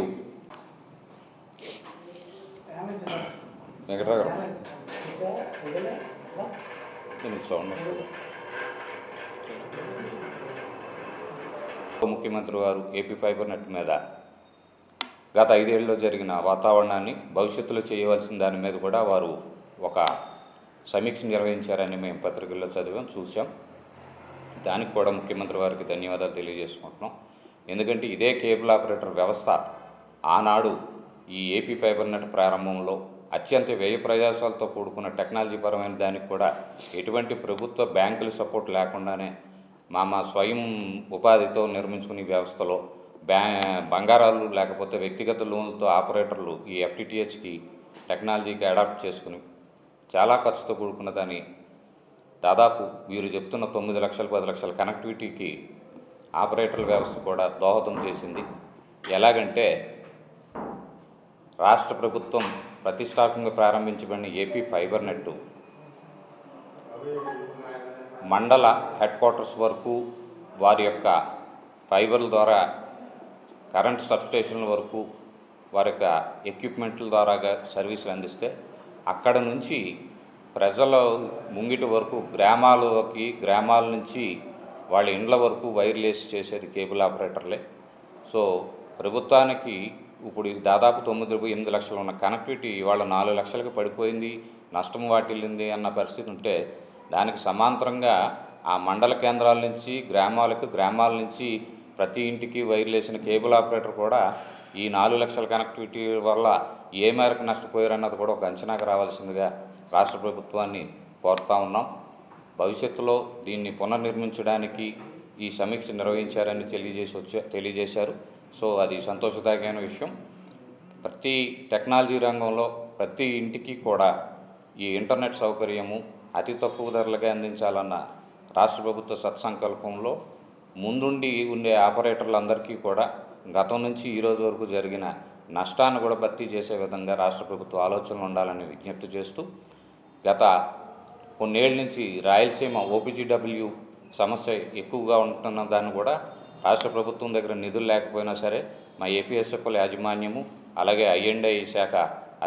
ముఖ్యమంత్రి వారు ఏపీ ఫైబర్ నెట్ మీద గత 5 ఏళ్ళలో జరిగిన వాతావరణాన్ని భవిష్యత్తులో చేయవలసిన దాని మీద కూడా వారు ఒక సమీక్ష నిర్వహించారని మేము పత్రికల్లో చదివాం, చూసాం. దానికి కూడా ముఖ్యమంత్రి వారికి ధన్యవాదాలు తెలియజేసుకుంటున్నాం. ఎందుకంటే ఇదే కేబుల్ ఆపరేటర్ వ్యవస్థ ఆనాడు ఈ ఏపీ ఫైబర్ నెట్ ప్రారంభంలో అత్యంత వ్యయ ప్రయాసాలతో కూడుకున్న టెక్నాలజీ పరమైన దానికి కూడా ఎటువంటి ప్రభుత్వ బ్యాంకుల సపోర్ట్ లేకుండానే మా స్వయం ఉపాధితో నిర్మించుకునే వ్యవస్థలో బంగారాలు లేకపోతే వ్యక్తిగత లోన్లతో ఆపరేటర్లు ఈ ఎఫ్టిటిహెచ్కి టెక్నాలజీకి అడాప్ట్ చేసుకుని చాలా ఖర్చుతో కూడుకున్నదని దాదాపు వీరు చెప్తున్న 9 లక్షలు 10 లక్షల కనెక్టివిటీకి ఆపరేటర్ల వ్యవస్థ కూడా దోహదం చేసింది. ఎలాగంటే రాష్ట్ర ప్రభుత్వం ప్రతిష్టాత్మకంగా ప్రారంభించబడిన ఏపీ ఫైబర్ నెట్ మండల హెడ్ క్వార్టర్స్ వరకు వారి యొక్క ఫైబర్ల ద్వారా కరెంట్ సబ్స్టేషన్ల వరకు వారి యొక్క ఎక్విప్మెంట్ల ద్వారా సర్వీసులు అందిస్తే అక్కడ నుంచి ప్రజల ముంగిటి వరకు గ్రామాల నుంచి వాళ్ళ ఇండ్ల వరకు వైర్లెస్ చేసేది కేబుల్ ఆపరేటర్లే. సో ప్రభుత్వానికి ఇప్పుడు దాదాపు 9-8 లక్షలు ఉన్న కనెక్టివిటీ ఇవాళ 4 లక్షలకు పడిపోయింది, నష్టం వాటిల్లింది అన్న పరిస్థితి ఉంటే దానికి సమాంతరంగా ఆ మండల కేంద్రాల నుంచి గ్రామాల నుంచి ప్రతి ఇంటికి వైర్లేసిన కేబుల్ ఆపరేటర్ కూడా ఈ 4 లక్షల కనెక్టివిటీ వల్ల ఏ మేరకు నష్టపోయారన్నది కూడా ఒక అంచనాకు రావాల్సిందిగా రాష్ట్ర ప్రభుత్వాన్ని కోరుతా ఉన్నాం. భవిష్యత్తులో దీన్ని పునర్నిర్మించడానికి ఈ సమీక్ష నిర్వహించారని తెలియజేశారు. సో అది సంతోషదాయకమైన విషయం. ప్రతి టెక్నాలజీ రంగంలో ప్రతి ఇంటికి కూడా ఈ ఇంటర్నెట్ సౌకర్యము అతి తక్కువ ధరలుగా అందించాలన్న రాష్ట్ర ప్రభుత్వ సత్సంకల్పంలో ముందుండి ఉండే ఆపరేటర్లందరికీ కూడా గతం నుంచి ఈరోజు వరకు జరిగిన నష్టాన్ని కూడా భర్తీ చేసే విధంగా రాష్ట్ర ప్రభుత్వ ఆలోచనలు ఉండాలని విజ్ఞప్తి చేస్తూ, గత కొన్నేళ్ళ నుంచి రాయలసీమ ఓపీజీడబ్ల్యూ సమస్య ఎక్కువగా ఉంటున్న దాన్ని కూడా రాష్ట్ర ప్రభుత్వం దగ్గర నిధులు లేకపోయినా సరే మా ఏపీఎస్ఎఫ్ఎల్ యాజమాన్యము అలాగే ఐఎండ్ఐ శాఖ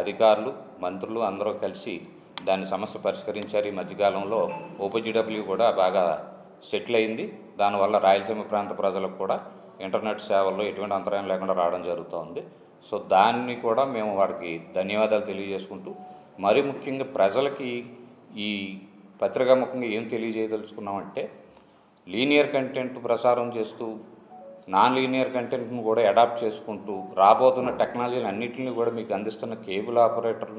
అధికారులు, మంత్రులు అందరూ కలిసి దాని సమస్య పరిష్కరించారు. ఈ మధ్యకాలంలో ఓపీజీడబ్ల్యూ కూడా బాగా సెటిల్ అయింది. దానివల్ల రాయలసీమ ప్రాంత ప్రజలకు కూడా ఇంటర్నెట్ సేవల్లో ఎటువంటి అంతరాయం లేకుండా రావడం జరుగుతోంది. సో దాన్ని కూడా మేము వారికి ధన్యవాదాలు తెలియజేసుకుంటూ, మరి ముఖ్యంగా ప్రజలకి ఈ పత్రికాముఖంగా ఏం తెలియజేయదలుచుకున్నామంటే, లీనియర్ కంటెంట్ ప్రసారం చేస్తూ నాన్ లీనియర్ కంటెంట్ని కూడా అడాప్ట్ చేసుకుంటూ రాబోతున్న టెక్నాలజీని అన్నింటినీ కూడా మీకు అందిస్తున్న కేబుల్ ఆపరేటర్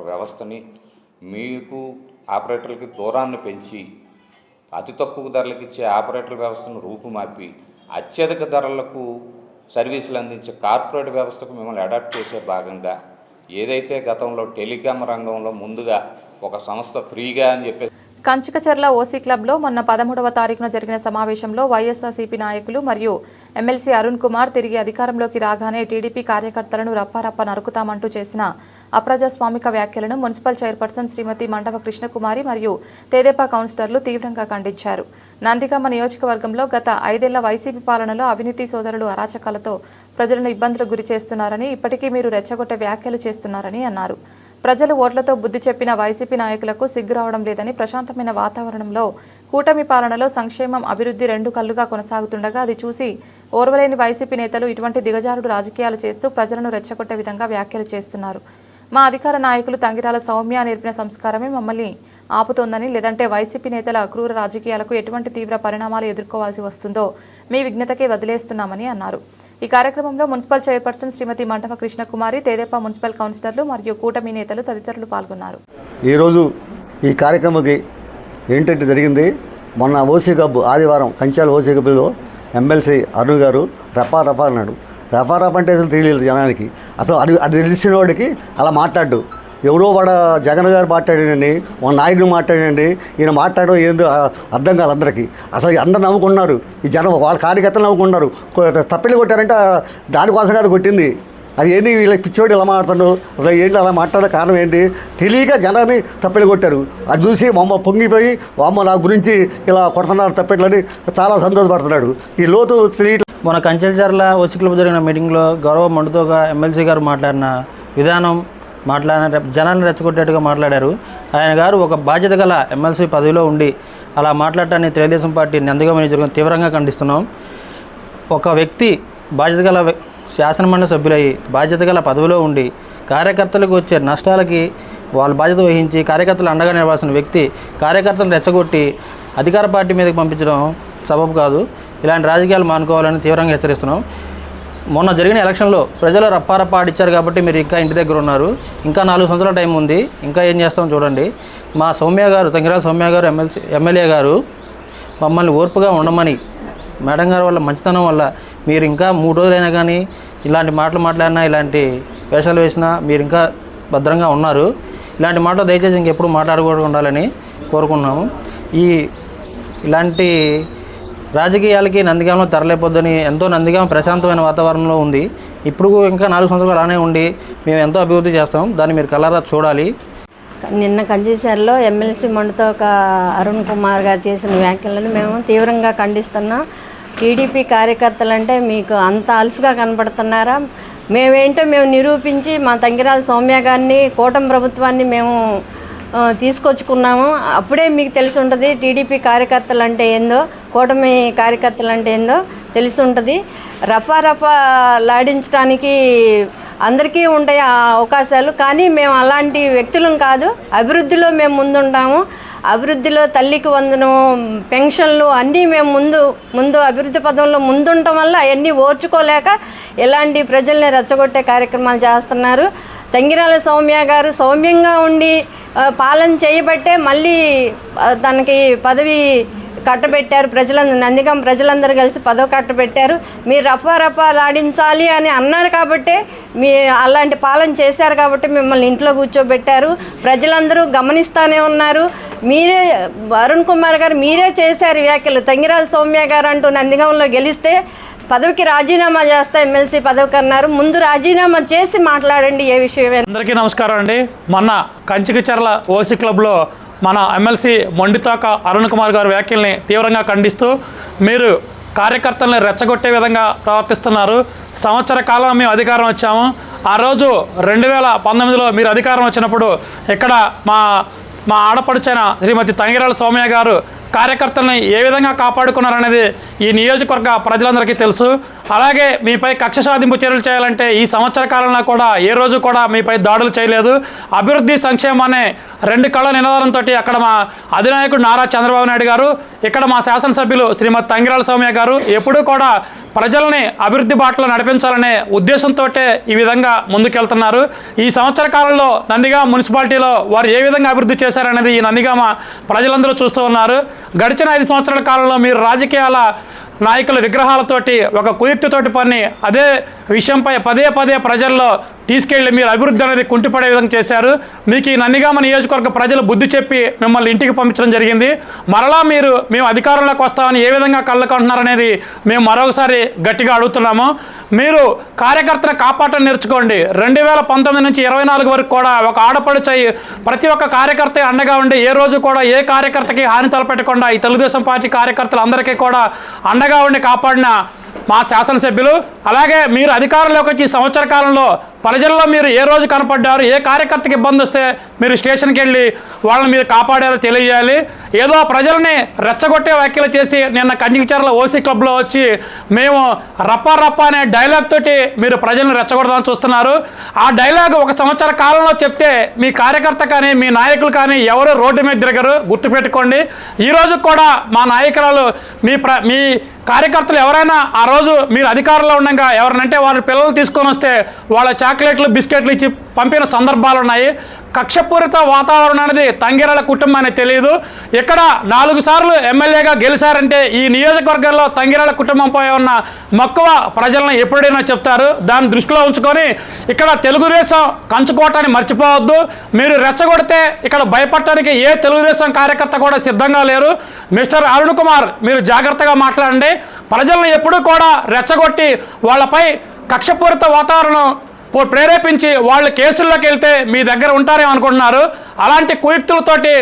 వ్యవస్థని మీకు ఆపరేటర్లకి దూరాన్ని పెంచి అతి తక్కువ ధరలకు ఇచ్చే ఆపరేటర్ వ్యవస్థను రూపుమాపి అత్యధిక ధరలకు సర్వీసులు అందించే కార్పొరేట్ వ్యవస్థకు మిమ్మల్ని అడాప్ట్ చేసే భాగంగా ఏదైతే గతంలో టెలికాం రంగంలో ముందుగా ఒక సంస్థ ఫ్రీగా అని చెప్పేసి కంచికచర్ల ఓసీ క్లబ్లో మొన్న 13వ తారీఖున జరిగిన సమావేశంలో వైఎస్ఆర్సీపీ నాయకులు మరియు ఎమ్మెల్సీ అరుణ్ కుమార్ తిరిగి అధికారంలోకి రాగానే టీడీపీ కార్యకర్తలను రప్పారప్ప నరుకుతామంటూ చేసిన అప్రజాస్వామిక వ్యాఖ్యలను మున్సిపల్ చైర్పర్సన్ శ్రీమతి మండవ కృష్ణకుమారి మరియు తెదేపా కౌన్సిలర్లు తీవ్రంగా ఖండించారు. నందిగామ నియోజకవర్గంలో గత 5 ఏళ్ల వైసీపీ పాలనలో అవినీతి సోదరులు అరాచకాలతో ప్రజలను ఇబ్బందులకు గురి చేస్తున్నారని, ఇప్పటికీ మీరు రెచ్చగొట్టే వ్యాఖ్యలు చేస్తున్నారని అన్నారు. ప్రజలు ఓట్లతో బుద్ధి చెప్పిన వైసీపీ నాయకులకు సిగ్గు రావడం లేదని, ప్రశాంతమైన వాతావరణంలో కూటమి పాలనలో సంక్షేమం, అభివృద్ధి రెండు కళ్లుగా కొనసాగుతుండగా అది చూసి ఓర్వలేని వైసీపీ నేతలు ఇటువంటి దిగజారుడు రాజకీయాలు చేస్తూ ప్రజలను రెచ్చగొట్టే విధంగా వ్యాఖ్యలు చేస్తున్నారు. మా అధికార నాయకులు తంగిరాల సౌమ్య నేర్పిన సంస్కారమే మమ్మల్ని ఆపుతోందని, లేదంటే వైసీపీ నేతల క్రూర రాజకీయాలకు ఎటువంటి తీవ్ర పరిణామాలు ఎదుర్కోవాల్సి వస్తుందో మీ విజ్ఞతకే వదిలేస్తున్నామని అన్నారు. ఈ కార్యక్రమంలో మున్సిపల్ చైర్పర్సన్ శ్రీమతి మండవ కృష్ణకుమారి, తెదేపా మున్సిపల్ కౌన్సిలర్లు మరియు కూటమి నేతలు తదితరులు పాల్గొన్నారు. ఈరోజు ఈ కార్యక్రమంకి ఏంటంటే జరిగింది, మొన్న ఓసీ క్లబ్ ఆదివారం కంచాల ఓసీ క్లబ్లో ఎమ్మెల్సీ అరుణ్ గారు రపా అన్నాడు. రపా అంటే అసలు తెలియలేదు జనానికి. అసలు అది తెలిసిన వాడికి అలా మాట్లాడు. ఎవరో వాడ జగన్ గారు మాట్లాడండి, ఒక నాయకుడు మాట్లాడండి, ఈయన మాట్లాడడం ఏందో అర్థం కాదు అందరికీ. అసలు అందరు నవ్వుకున్నారు, ఈ జనం వాళ్ళ కార్యకర్తలు నవ్వుకున్నారు. తప్పిళ్ళు కొట్టారంటే దానికోసం కాదు కొట్టింది. అది ఏంటి వీళ్ళకి పిచ్చోడు ఇలా మాట్లాడుతాడు, అసలు ఏంటి అలా మాట్లాడే కారణం ఏంటి తెలియక జనాన్ని తప్పిళ్ళు కొట్టారు. అది చూసి అమ్మ పొంగిపోయి అమ్మ నా గురించి ఇలా కొడుతున్నారు తప్పిళ్ళని చాలా సంతోషపడుతున్నాడు. ఈ లోతు స్త్రీ మన కంచెచర్ల ఓసీ క్లబ్ జరిగిన మీటింగ్లో గౌరవ మండుతోగా ఎమ్మెల్సీ గారు మాట్లాడిన విధానం, మాట్లాడిన జనాన్ని రెచ్చగొట్టేట్టుగా మాట్లాడారు. ఆయన గారు ఒక బాధ్యత గల ఎమ్మెల్సీ పదవిలో ఉండి అలా మాట్లాడటాన్ని తెలుగుదేశం పార్టీ నందిగామ నియోజకవర్గం తీవ్రంగా ఖండిస్తున్నాం. ఒక వ్యక్తి బాధ్యత గల శాసనమండలి సభ్యులయ్యి బాధ్యత గల పదవిలో ఉండి కార్యకర్తలకు వచ్చే నష్టాలకి వాళ్ళు బాధ్యత వహించి కార్యకర్తలు అండగా నిలవాల్సిన వ్యక్తి కార్యకర్తలను రెచ్చగొట్టి అధికార పార్టీ మీదకి పంపించడం సబబు కాదు. ఇలాంటి రాజకీయాలు మానుకోవాలని తీవ్రంగా హెచ్చరిస్తున్నాం. మొన్న జరిగిన ఎలక్షన్లో ప్రజలు రప్పారప్ప ఆడిచ్చారు కాబట్టి మీరు ఇంకా ఇంటి దగ్గర ఉన్నారు. ఇంకా 4 సంవత్సరాల టైం ఉంది, ఇంకా ఏం చేస్తామో చూడండి. మా సౌమ్య గారు, తంగిరాల సౌమ్య గారు ఎమ్మెల్యే గారు మమ్మల్ని ఓర్పుగా ఉండమని, మేడం గారి వల్ల మంచితనం వల్ల మీరు ఇంకా 3 రోజులైనా కానీ ఇలాంటి మాటలు మాట్లాడినా, ఇలాంటి వేషాలు వేసినా మీరు ఇంకా భద్రంగా ఉన్నారు. ఇలాంటి మాటలు దయచేసి ఇంకెప్పుడు మాట్లాడకూడదు ఉండాలని కోరుకున్నాము. ఇలాంటి రాజకీయాలకి నందిగామలో తరలేపోద్దని, ఎంతో నందిగామ ప్రశాంతమైన వాతావరణంలో ఉంది. ఇప్పుడు ఇంకా 4 సంవత్సరాలు అలానే ఉండి మేము ఎంతో అభివృద్ధి చేస్తాం. దాన్ని మీరు కలరా చూడాలి. నిన్న కంచెచర్లలో ఎమ్మెల్సీ మండుతోక అరుణ్ కుమార్ గారు చేసిన వ్యాఖ్యలను మేము తీవ్రంగా ఖండిస్తున్నాం. టీడీపీ కార్యకర్తలంటే మీకు అంత అలసుగా కనపడుతున్నారా? మేమేంటో మేము నిరూపించి మా తంగిరాల సౌమ్య గారిని, కూటమి ప్రభుత్వాన్ని మేము తీసుకొచ్చుకున్నాము. అప్పుడే మీకు తెలిసి ఉంటుంది టీడీపీ కార్యకర్తలు అంటే ఏందో, కూటమి కార్యకర్తలు అంటే ఏందో తెలిసి ఉంటుంది. రఫా లాడించడానికి అందరికీ ఉంటాయి ఆ అవకాశాలు, కానీ మేము అలాంటి వ్యక్తులం కాదు. అభివృద్ధిలో మేము ముందుంటాము. అభివృద్ధిలో తల్లికి వందనం, పెన్షన్లు అన్నీ మేము ముందు అభివృద్ధి పదంలో ముందుండటం వల్ల అవన్నీ ఓర్చుకోలేక ఇలాంటి ప్రజల్ని రెచ్చగొట్టే కార్యక్రమాలు చేస్తున్నారు. తంగిరాల సౌమ్య గారు సౌమ్యంగా ఉండి పాలన చేయబట్టే మళ్ళీ తనకి పదవి కట్టబెట్టారు. నందిగామ ప్రజలందరూ కలిసి పదవి కట్టబెట్టారు. మీరు రఫా లాడించాలి అని అన్నారు కాబట్టే అలాంటి పాలన చేశారు కాబట్టి మిమ్మల్ని ఇంట్లో కూర్చోబెట్టారు. ప్రజలందరూ గమనిస్తూనే ఉన్నారు. మీరే అరుణ్ కుమార్ గారు మీరే చేశారు వ్యాఖ్యలు. తంగిరాల సౌమ్య గారు అంటూ నందిగామలో గెలిస్తే పదవికి రాజీనామా చేస్తా ఎమ్మెల్సీ పదవికి అన్నారు. ముందు రాజీనామా చేసి మాట్లాడండి ఏ విషయమే. అందరికీ నమస్కారం అండి. మొన్న కంచికచర్ల ఓసీ క్లబ్లో మన ఎమ్మెల్సీ మొండితోక అరుణ్ కుమార్ గారి వ్యాఖ్యల్ని తీవ్రంగా ఖండిస్తూ మీరు కార్యకర్తలను రెచ్చగొట్టే విధంగా ప్రవర్తిస్తున్నారు. సంవత్సర కాలం మేము అధికారం వచ్చాము. ఆ రోజు 2019లో మీరు అధికారం వచ్చినప్పుడు ఇక్కడ మా ఆడపడుచైన శ్రీమతి తంగిరాల సౌమ్య గారు కార్యకర్తలని ఏ విధంగా కాపాడుకున్నారనేది ఈ నియోజకవర్గ ప్రజలందరికీ తెలుసు. అలాగే మీపై కక్ష సాధింపు చర్యలు చేయాలంటే ఈ సంవత్సర కాలంలో కూడా ఏ రోజు కూడా మీపై దాడులు చేయలేదు. అభివృద్ధి సంక్షేమం అనే రెండు కళ్ళ నినాదంతో అక్కడ మా అధినాయకుడు నారా చంద్రబాబు నాయుడు గారు, ఇక్కడ మా శాసనసభ్యులు శ్రీమతి తంగిరాల సౌమ్య గారు ఎప్పుడూ కూడా ప్రజల్ని అభివృద్ధి బాటలో నడిపించాలనే ఉద్దేశంతో ఈ విధంగా ముందుకెళ్తున్నారు. ఈ సంవత్సర కాలంలో నందిగామ మున్సిపాలిటీలో వారు ఏ విధంగా అభివృద్ధి చేశారనేది ఈ నందిగామ ప్రజలందరూ చూస్తూ ఉన్నారు. గడిచిన 5 సంవత్సరాల కాలంలో మీరు రాజకీయాల నాయకుల విగ్రహాలతోటి ఒక కుయుక్తితోటి పని అదే విషయంపై పదే పదే ప్రజల్లో తీసుకెళ్లి మీరు అభివృద్ధి అనేది కుంటిపడే విధంగా చేశారు. మీకు ఈ నందిగామ నియోజకవర్గ ప్రజలు బుద్ధి చెప్పి మిమ్మల్ని ఇంటికి పంపించడం జరిగింది. మరలా మేము అధికారంలోకి వస్తామని ఏ విధంగా కళ్ళకంటున్నారనేది మేము మరొకసారి గట్టిగా అడుగుతున్నాము. మీరు కార్యకర్తను కాపాడటం నేర్చుకోండి. 2019 నుంచి 24 వరకు కూడా ఒక ఆడపడుచై ప్రతి ఒక్క కార్యకర్త అండగా ఉండి ఏ రోజు కూడా ఏ కార్యకర్తకి హాని తలపెట్టకుండా ఈ తెలుగుదేశం పార్టీ కార్యకర్తలందరికీ కూడా అండగా ఉండి కాపాడిన మా శాసనసభ్యులు. అలాగే మీరు అధికారంలోకి వచ్చి సంవత్సర కాలంలో ప్రజల్లో మీరు ఏ రోజు కనపడ్డారు, ఏ కార్యకర్తకి ఇబ్బంది వస్తే మీరు స్టేషన్కి వెళ్ళి వాళ్ళని మీరు కాపాడారో తెలియజేయాలి. ఏదో ప్రజల్ని రెచ్చగొట్టే వ్యాఖ్యలు చేసి నిన్న కంచికచర్ల ఓసీ క్లబ్లో వచ్చి మేము రప్ప అనే డైలాగ్ తోటి మీరు ప్రజల్ని రెచ్చగొడదామని చూస్తున్నారు. ఆ డైలాగ్ ఒక సంవత్సర కాలంలో చెప్తే మీ కార్యకర్త కానీ మీ నాయకులు కానీ ఎవరు రోడ్డు మీద తిరగరు, గుర్తుపెట్టుకోండి. ఈరోజు కూడా మా నాయకురాలు మీ కార్యకర్తలు ఎవరైనా ఆ రోజు మీరు అధికారంలో ఉండగా ఎవరినంటే వాళ్ళ పిల్లలు తీసుకొని వస్తే వాళ్ళ చాక్లెట్లు బిస్కెట్లు ఇచ్చి పంపిన సందర్భాలు ఉన్నాయి. కక్షపూరిత వాతావరణం అనేది తంగిరాల కుటుంబానికి తెలియదు. ఇక్కడ 4 సార్లు ఎమ్మెల్యేగా గెలిచారంటే ఈ నియోజకవర్గంలో తంగిరాల కుటుంబంపై ఉన్న మక్కువ ప్రజలను ఎప్పుడైనా చెప్తారు. దాన్ని దృష్టిలో ఉంచుకొని ఇక్కడ తెలుగుదేశం కంచుకోవటాన్ని మర్చిపోవద్దు. మీరు రెచ్చగొడితే ఇక్కడ భయపడటానికి ఏ తెలుగుదేశం కార్యకర్త కూడా సిద్ధంగా లేరు. మిస్టర్ అరుణ్ కుమార్, మీరు జాగ్రత్తగా మాట్లాడండి. ప్రజలను ఎప్పుడూ కూడా రెచ్చగొట్టి వాళ్ళపై కక్షపూరిత వాతావరణం ప్రేరేపించి వాళ్ళు కేసుల్లోకి వెళ్తే మీ దగ్గర ఉంటారేమో అనుకుంటున్నారు. అలాంటి కుయుక్తులతోటి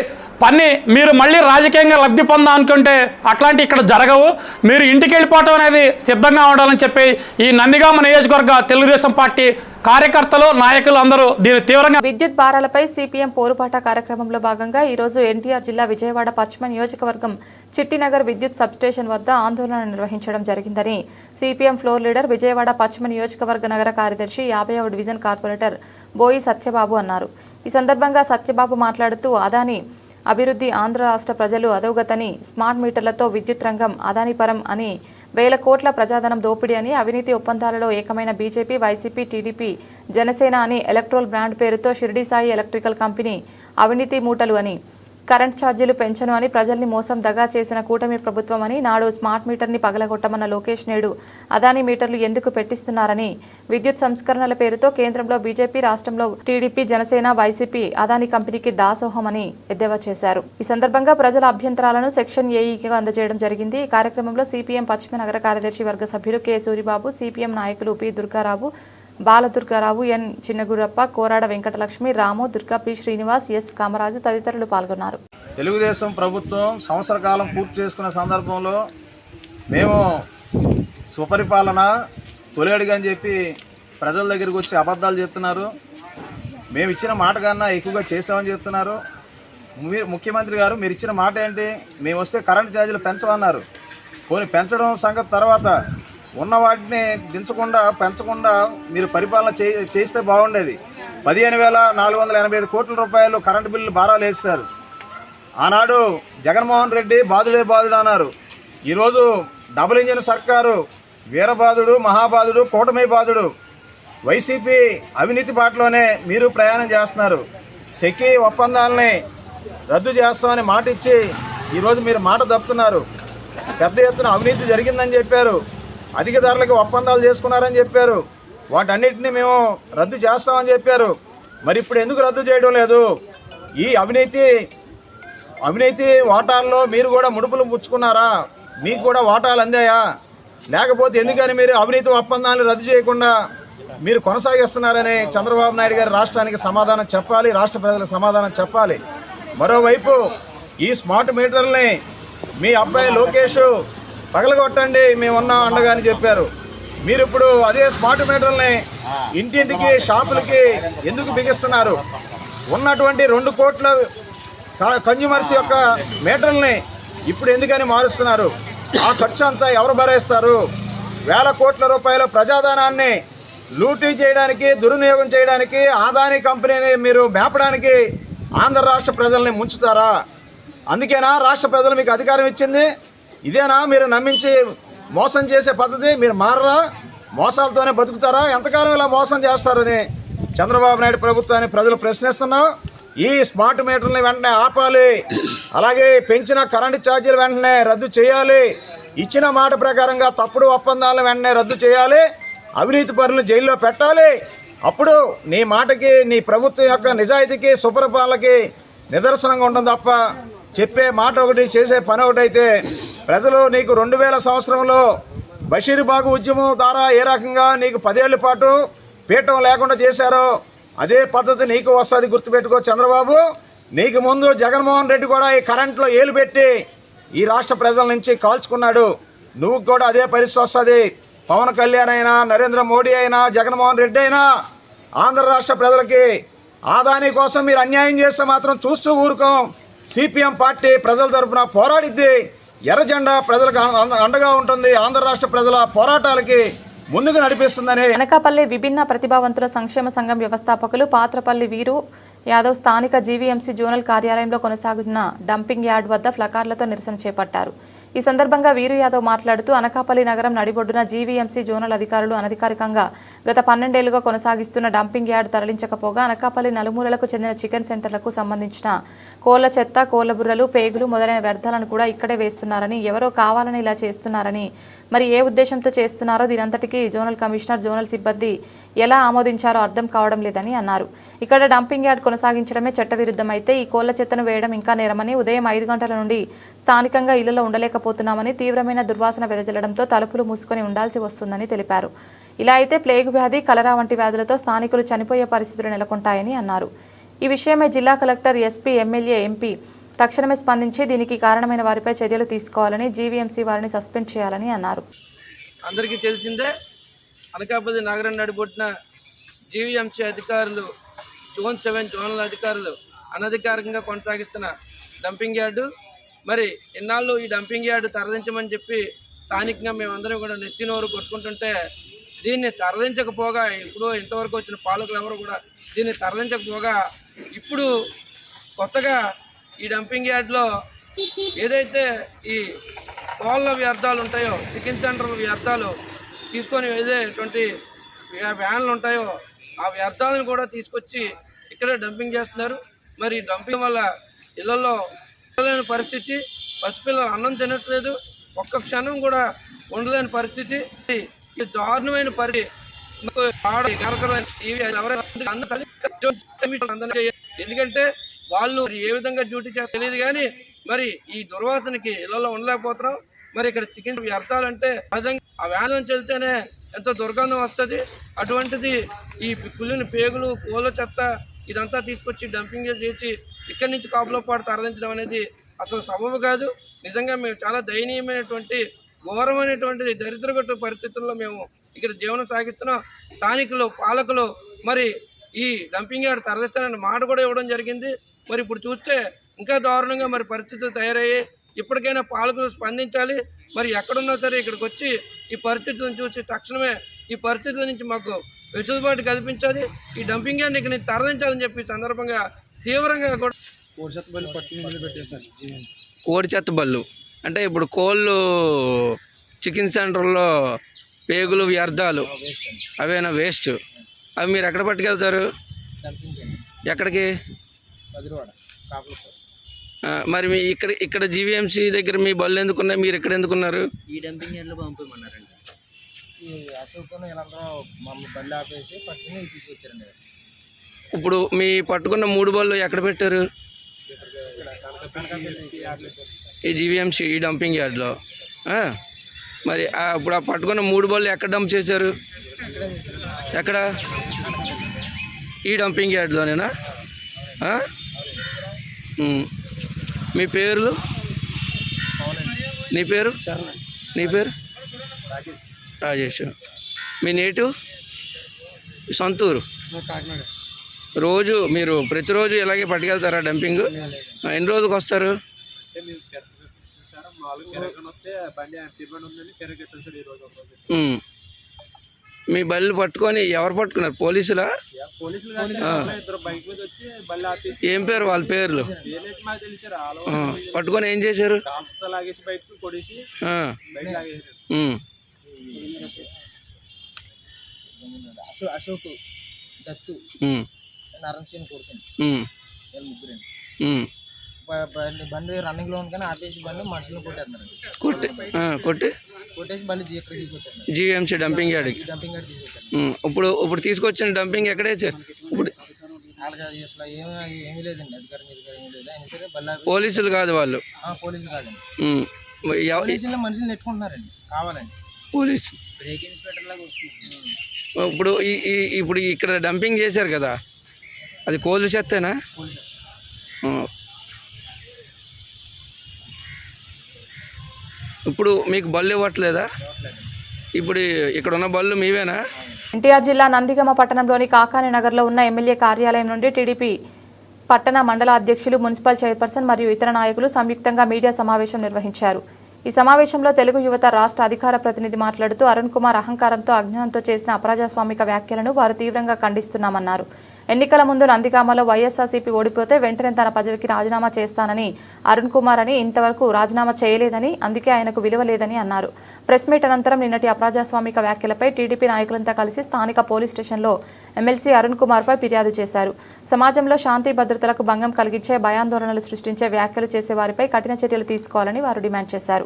పని మీరు మళ్ళీ రాజకీయంగా లబ్ధి పొందాం అనుకుంటే అట్లాంటి ఇక్కడ జరగవు. మీరు ఇంటికి వెళ్ళిపోవటం అనేది సిద్ధంగా ఉండాలని చెప్పి ఈ నందిగామ నియోజకవర్గ తెలుగుదేశం పార్టీ కార్యకర్తలు నాయకులు అందరూ దీని తీవ్రంగా. విద్యుత్ భారాలపై సిపిఎం పోరుబాట కార్యక్రమంలో భాగంగా ఈరోజు ఎన్టీఆర్ జిల్లా విజయవాడ పశ్చిమ నియోజకవర్గం చిట్టినగర్ విద్యుత్ సబ్స్టేషన్ వద్ద ఆందోళన నిర్వహించడం జరిగిందని సిపిఎం ఫ్లోర్ లీడర్ విజయవాడ పశ్చిమ నియోజకవర్గ నగర కార్యదర్శి 50వ డివిజన్ కార్పొరేటర్ బోయి సత్యబాబు అన్నారు. ఈ సందర్భంగా సత్యబాబు మాట్లాడుతూ అదాని అభివృద్ధి ఆంధ్ర రాష్ట్ర ప్రజలు అధోగతని, స్మార్ట్ మీటర్లతో విద్యుత్ రంగం అదానిపరం అని, వేల కోట్ల ప్రజాధనం దోపిడీ అని, అవినీతి ఒప్పందాలలో ఏకమైన బీజేపీ, వైసీపీ, టీడీపీ, జనసేన అని, ఎలక్ట్రోల్ బ్రాండ్ పేరుతో షిరిడి సాయి ఎలక్ట్రికల్ కంపెనీ అవినీతి మూటలు అని, కరెంట్ ఛార్జీలు పెంచను అని ప్రజల్ని మోసం దగా చేసిన కూటమి ప్రభుత్వం అని, నాడు స్మార్ట్ మీటర్ని పగలగొట్టమన్న లోకేష్ నేడు అదాని మీటర్లు ఎందుకు పెట్టిస్తున్నారని, విద్యుత్ సంస్కరణల పేరుతో కేంద్రంలో బీజేపీ, రాష్ట్రంలో టీడీపీ, జనసేన, వైసీపీ అదాని కంపెనీకి దాసోహం అని ఎద్దేవా చేశారు. ఈ సందర్భంగా ప్రజల అభ్యంతరాలను సెక్షన్ ఏఈగా అందజేయడం జరిగింది. ఈ కార్యక్రమంలో సిపిఎం పశ్చిమ నగర కార్యదర్శి వర్గ సభ్యులు కె సూరిబాబు, సిపిఎం నాయకులు పి దుర్గారావు, బాలదుర్గారావు, ఎన్ చిన్నగురప్ప, కోరాడ వెంకటలక్ష్మి, రాము, దుర్గా, పి శ్రీనివాస్, ఎస్ కామరాజు తదితరులు పాల్గొన్నారు. తెలుగుదేశం ప్రభుత్వం సంవత్సర కాలం పూర్తి చేసుకున్న సందర్భంలో మేము సుపరిపాలన తొలేడుగా అని చెప్పి ప్రజల దగ్గరికి వచ్చి అబద్ధాలు చెప్తున్నారు. మేము ఇచ్చిన మాట కన్నా ఎక్కువగా చేసామని చెప్తున్నారు. ముఖ్యమంత్రి గారు మీరు ఇచ్చిన మాట ఏంటి? మేము వస్తే కరెంటు ఛార్జీలు పెంచమన్నారు. పోనీ పెంచడం సంగతి తర్వాత, ఉన్న వాటిని పెంచకుండా మీరు పరిపాలన చేస్తే బాగుండేది. 15,485 కోట్ల రూపాయలు కరెంటు బిల్లు భారాలు వేశారు. ఆనాడు జగన్మోహన్ రెడ్డి బాధుడే బాధుడు అన్నారు. ఈరోజు డబుల్ ఇంజిన్ సర్కారు వీరబాధుడు, మహాబాధుడు, కూటమి బాధుడు. వైసీపీ అవినీతి బాటలోనే మీరు ప్రయాణం చేస్తున్నారు. సెకీ ఒప్పందాలని రద్దు చేస్తామని మాట ఇచ్చి ఈరోజు మీరు మాట తప్పుతున్నారు. పెద్ద ఎత్తున అవినీతి జరిగిందని చెప్పారు. అధిక ధరలకు ఒప్పందాలు చేసుకున్నారని చెప్పారు. వాటన్నిటిని మేము రద్దు చేస్తామని చెప్పారు. మరి ఇప్పుడు ఎందుకు రద్దు చేయడం లేదు? ఈ అవినీతి వాటాల్లో మీరు కూడా ముడుపులు పుచ్చుకున్నారా? మీకు కూడా వాటాలు అందాయా? లేకపోతే ఎందుకని మీరు అవినీతి ఒప్పందాలను రద్దు చేయకుండా మీరు కొనసాగిస్తున్నారని చంద్రబాబు నాయుడు గారు రాష్ట్రానికి సమాధానం చెప్పాలి, రాష్ట్ర ప్రజలకు సమాధానం చెప్పాలి. మరోవైపు ఈ స్మార్ట్ మీటర్లని మీ అబ్బాయి లోకేష్ పగలగొట్టండి మేమున్నా అండగా అని చెప్పారు. మీరు ఇప్పుడు అదే స్మార్ట్ మీటర్లని ఇంటింటికి, షాపులకి ఎందుకు బిగిస్తున్నారు? ఉన్నటువంటి 2 కోట్ల కన్జ్యూమర్స్ యొక్క మీటర్లని ఇప్పుడు ఎందుకని మారుస్తున్నారు? ఆ ఖర్చు అంతా ఎవరు భరేస్తారు? వేల కోట్ల రూపాయల ప్రజాధనాన్ని లూటీ చేయడానికి, దుర్వినియోగం చేయడానికి, ఆదాని కంపెనీని మీరు మేపడానికి ఆంధ్ర రాష్ట్ర ప్రజల్ని ముంచుతారా? అందుకేనా రాష్ట్ర ప్రజలు మీకు అధికారం ఇచ్చింది? ఇదేనా మీరు నమ్మించి మోసం చేసే పద్ధతి? మీరు మారరా? మోసాలతోనే బతుకుతారా? ఎంతకాలం ఇలా మోసం చేస్తారని చంద్రబాబు నాయుడు ప్రభుత్వాన్ని ప్రజలు ప్రశ్నిస్తున్నాం. ఈ స్మార్ట్ మీటర్ని వెంటనే ఆపాలి, అలాగే పెంచిన కరెంటు ఛార్జీలు వెంటనే రద్దు చేయాలి, ఇచ్చిన మాట ప్రకారంగా తప్పుడు ఒప్పందాలను వెంటనే రద్దు చేయాలి, అవినీతి పరులను జైల్లో పెట్టాలి. అప్పుడు నీ మాటకి, నీ ప్రభుత్వం యొక్క నిజాయితీకి, సుపరిపాలనకి నిదర్శనంగా ఉంటుంది తప్ప చెప్పే మాట ఒకటి, చేసే పని ఒకటైతే ప్రజలు నీకు 2000 సంవత్సరంలో బషీర్బాగు ఉద్యమం ద్వారా ఏ రకంగా నీకు 10 ఏళ్ల పాటు పీఠం లేకుండా చేశారో అదే పద్ధతి నీకు వస్తుంది. గుర్తుపెట్టుకో చంద్రబాబు. నీకు ముందు జగన్మోహన్ రెడ్డి కూడా ఈ కరెంట్లో ఏలు పెట్టి ఈ రాష్ట్ర ప్రజల నుంచి కాల్చుకున్నాడు. నువ్వు కూడా అదే పరిస్థితి వస్తుంది. పవన్ కళ్యాణ్ అయినా, నరేంద్ర మోడీ అయినా, జగన్మోహన్ రెడ్డి అయినా ఆంధ్ర రాష్ట్ర ప్రజలకి ఆదాని కోసం మీరు అన్యాయం చేస్తే మాత్రం చూస్తూ ఊరుకోం. సిపిఎం పార్టీ ప్రజల తరపున పోరాడిద్ది. ఎర్ర జెండా ప్రజలకు అండగా ఉంటుంది. ఆంధ్ర రాష్ట్ర ప్రజల పోరాటాలకి ముందుకు నడిపిస్తుందని. అనకాపల్లి విభిన్న ప్రతిభావంతుల సంక్షేమ సంఘం వ్యవస్థాపకులు పాత్రపల్లి వీరు యాదవ్ స్థానిక జీవీఎంసీ జోనల్ కార్యాలయంలో కొనసాగుతున్న డంపింగ్ యార్డ్ వద్ద ఫ్లకార్లతో నిరసన చేపట్టారు. ఈ సందర్భంగా వీరు యాదవ్ మాట్లాడుతూ అనకాపల్లి నగరం నడిబొడ్డున జీవీఎంసీ జోనల్ అధికారులు అనధికారికంగా గత 12 ఏళ్లుగా కొనసాగిస్తున్న డంపింగ్ యార్డ్ తరలించకపోగా అనకాపల్లి నలుమూలలకు చెందిన చికెన్ సెంటర్లకు సంబంధించిన కోళ్ల చెత్త, కోళ్ల బుర్రలు, పేగులు మొదలైన వ్యర్థాలను కూడా ఇక్కడే వేస్తున్నారని, ఎవరో కావాలని ఇలా చేస్తున్నారని, మరి ఏ ఉద్దేశంతో చేస్తున్నారో దీనంతటికీ జోనల్ కమిషనర్, జోనల్ సిబ్బంది ఎలా ఆమోదించారో అర్థం కావడం లేదని అన్నారు. ఇక్కడ డంపింగ్ యార్డ్ కొనసాగించడమే చట్టవిరుద్ధమైతే ఈ కోళ్ల చెత్తను వేయడం ఇంకా నేరమని, ఉదయం 5 గంటల నుండి స్థానికంగా ఇళ్లలో ఉండలేకపోతున్నామని, తీవ్రమైన దుర్వాసన వెదజల్లడంతో తలుపులు మూసుకొని ఉండాల్సి వస్తుందని తెలిపారు. ఇలా అయితే ప్లేగు వ్యాధి, కలరా వంటి వ్యాధులతో స్థానికులు చనిపోయే పరిస్థితులు నెలకొంటాయని అన్నారు. ఈ విషయమై జిల్లా కలెక్టర్, ఎస్పీ, ఎమ్మెల్యే, ఎంపీ తక్షణమే స్పందించి దీనికి కారణమైన వారిపై చర్యలు తీసుకోవాలని, జీవీఎంసీ వారిని సస్పెండ్ చేయాలని అన్నారు. అందరికీ తెలిసిందే, అనకాపల్లి నగరం నడిబొట్టిన జీవీఎంసీ అధికారులు, జోన్ 7 జోనల్ అధికారులు అనధికారికంగా కొనసాగిస్తున్న డంపింగ్ యార్డు. మరి ఇన్నాళ్ళు ఈ డంపింగ్ యార్డు తరలించమని చెప్పి స్థానికంగా మేమందరం కూడా నెత్తినోరు కొట్టుకుంటుంటే దీన్ని తరలించకపోగా, ఇప్పుడు ఇంతవరకు వచ్చిన పాలకులు ఎవరు కూడా దీన్ని తరలించకపోగా, ఇప్పుడు కొత్తగా ఈ డంపింగ్ యార్డ్లో ఏదైతే ఈ కోళ్ళ వ్యర్థాలు ఉంటాయో, చికెన్ సెంటర్ వ్యర్థాలు తీసుకొని ఏదైతే వ్యాన్లు ఉంటాయో ఆ వ్యర్థాలను కూడా తీసుకొచ్చి ఇక్కడే డంపింగ్ చేస్తున్నారు. మరి డంపింగ్ వల్ల ఇళ్లలో ఉండలేని పరిస్థితి, పసిపిల్లలు అన్నం తినట్లేదు, ఒక్క క్షణం కూడా ఉండలేని పరిస్థితి. ఈ దారుణమైన పరిస్థితి ఎందుకంటే వాళ్ళు ఏ విధంగా డ్యూటీ చేస్తారు తెలియదు, కానీ మరి ఈ దుర్వాసనకి ఇళ్లలో ఉండలేకపోతున్నాం. మరి ఇక్కడ చికెన్ వ్యర్థాలంటే సహజంగా ఆ వ్యాన్ నుంచి వెళ్తేనే ఎంతో దుర్గంధం వస్తుంది. అటువంటిది ఈ కుళ్ళిన పేగులు, కోళ్ళ చెత్త ఇదంతా తీసుకొచ్చి డంపింగ్ చేసి ఇక్కడి నుంచి కాపులో పాటు తరలించడం అనేది అసలు సబబు కాదు. నిజంగా మేము చాలా దయనీయమైనటువంటి, ఘోరమైనటువంటి దరిద్రగట్టు పరిస్థితుల్లో మేము ఇక్కడ జీవనం సాగిస్తున్నాం. స్థానికులు, పాలకులు మరి ఈ డంపింగ్ యార్డ్ తరలిస్తానని మాట కూడా ఇవ్వడం జరిగింది. మరి ఇప్పుడు చూస్తే ఇంకా దారుణంగా మరి పరిస్థితులు తయారయ్యి, ఇప్పటికైనా పాలకులు స్పందించాలి. మరి ఎక్కడున్నా సరే ఇక్కడికి వచ్చి ఈ పరిస్థితులను చూసి తక్షణమే ఈ పరిస్థితుల నుంచి మాకు వెసులుబాటు కల్పించాలి. ఈ డంపింగ్ యార్డ్ని ఇక్కడ నుంచి తరలించాలని చెప్పి సందర్భంగా తీవ్రంగా కూడా కోడి చెత్త బళ్ళు అంటే ఇప్పుడు కోళ్ళు చికెన్ సెంటర్లో పేగులు, వ్యర్థాలు అవేనా వేస్ట్, అవి మీరు ఎక్కడ పట్టుకెళ్తారు? ఎక్కడికి? మరి మీ ఇక్కడ జీవీఎంసీ దగ్గర మీ బళ్ళు ఎందుకున్నాయి, మీరు ఎక్కడ ఎందుకున్నారు? ఈ డంపింగ్ యార్డ్లో పంపమన్నారండి. ఈ అశోకం వీళ్ళందరూ మమ్మల్ని బళ్ళు ఆపేసి పట్టుకుని తీసుకొచ్చారండి. ఇప్పుడు మీ పట్టుకున్న 3 బళ్ళు ఎక్కడ పెట్టారు? ఈ జీవీఎంసీ ఈ డంపింగ్ యార్డ్లో. మరి ఇప్పుడు ఆ పట్టుకున్న 3 బళ్ళు ఎక్కడ డంప్ చేశారు? ఎక్కడ? ఈ డంపింగ్ యార్డ్లోనేనా? మీ పేర్లు? నీ పేరు? నీ పేరు? రాజేష్. మీ నేటివ్? సొంతూరు? రోజు మీరు ప్రతిరోజు ఇలాగే పట్టుకెళ్తారా డంపింగ్? ఎన్ని రోజులకు వస్తారు? సార్ మామూలుగా తిరగని వస్తే బండి ఎంటీ బండి ఉందని తిరగెట్టాను సార్ ఈరోజు. మీ బళ్ళు పట్టుకొని ఎవరు పట్టుకున్నారు? పోలీసులా? పోలీసులు ఇద్దరు బైక్ మీద వచ్చి బళ్ళు ఆపేసి. ఏం పేరు వాళ్ళ పేర్లు? మాకు తెలిసారు. పట్టుకొని ఏం చేశారు? డాక్టర్తో లాగేసి బయటకు కొడేసి బయట లాగేసారు. అశోక్, దత్తు, నరంసింగ్ కొడుకుని ముగ్గురండి. బండి రన్నింగ్ లో కానీ ఆపేసి బండి మనుషులను కొట్టేస్తున్నారు. కొట్టేసి బండి ఇక్కడ తీసుకొచ్చారు. జీఎంసీ డంపింగ్ యార్డ్కి. డంపింగ్ యార్డ్ తీసుకొచ్చారు. ఇప్పుడు తీసుకొచ్చిన డంపింగ్ ఎక్కడే ఇప్పుడు? వాళ్ళకి అసలు ఏమీ లేదండి, అధికారం ఏమీ లేదు. అయినా సరే బండి పోలీసులు కాదు వాళ్ళు? పోలీసులు కాదండి, పోలీసులు మనుషులు నెట్టుకుంటున్నారండి కావాలండి. పోలీసు బ్రేక్ ఇన్స్పెక్టర్ లాగా వస్తుంది. ఇప్పుడు ఇక్కడ డంపింగ్ చేశారు కదా, అది కోళ్ళు చెత్తేనా? ఇప్పుడు మీకు బళ్ళు ఇవ్వట్లేదా? ఇప్పుడు ఇక్కడ ఉన్న బళ్ళు మీవేనా? ఎన్టీఆర్ జిల్లా నందిగామ పట్టణంలోని కాకాని నగర్లో ఉన్న ఎమ్మెల్యే కార్యాలయం నుండి టీడీపీ పట్టణ మండల అధ్యక్షులు, మున్సిపల్ చైర్పర్సన్ మరియు ఇతర నాయకులు సంయుక్తంగా మీడియా సమావేశం నిర్వహించారు. ఈ సమావేశంలో తెలుగు యువత రాష్ట్ర అధికార ప్రతినిధి మాట్లాడుతూ అరుణ్ కుమార్ అహంకారంతో, అజ్ఞానంతో చేసిన అప్రజాస్వామిక వ్యాఖ్యలను వారు తీవ్రంగా ఖండిస్తున్నామన్నారు. ఎన్నికల ముందు నందిగామలో వైఎస్ఆర్సీపీ ఓడిపోతే వెంటనే తన పదవికి రాజీనామా చేస్తానని అరుణ్ కుమార్ అని ఇంతవరకు రాజీనామా చేయలేదని, అందుకే ఆయనకు విలువ లేదని అన్నారు. ప్రెస్ మీట్ అనంతరం నిన్నటి అప్రజాస్వామిక వ్యాఖ్యలపై టీడీపీ నాయకులంతా కలిసి స్థానిక పోలీస్ స్టేషన్లో ఎమ్మెల్సీ అరుణ్ కుమార్పై ఫిర్యాదు చేశారు. సమాజంలో శాంతి భద్రతలకు భంగం కలిగించే, భయాందోళనలు సృష్టించే వ్యాఖ్యలు చేసే వారిపై కఠిన చర్యలు తీసుకోవాలని వారు డిమాండ్ చేశారు.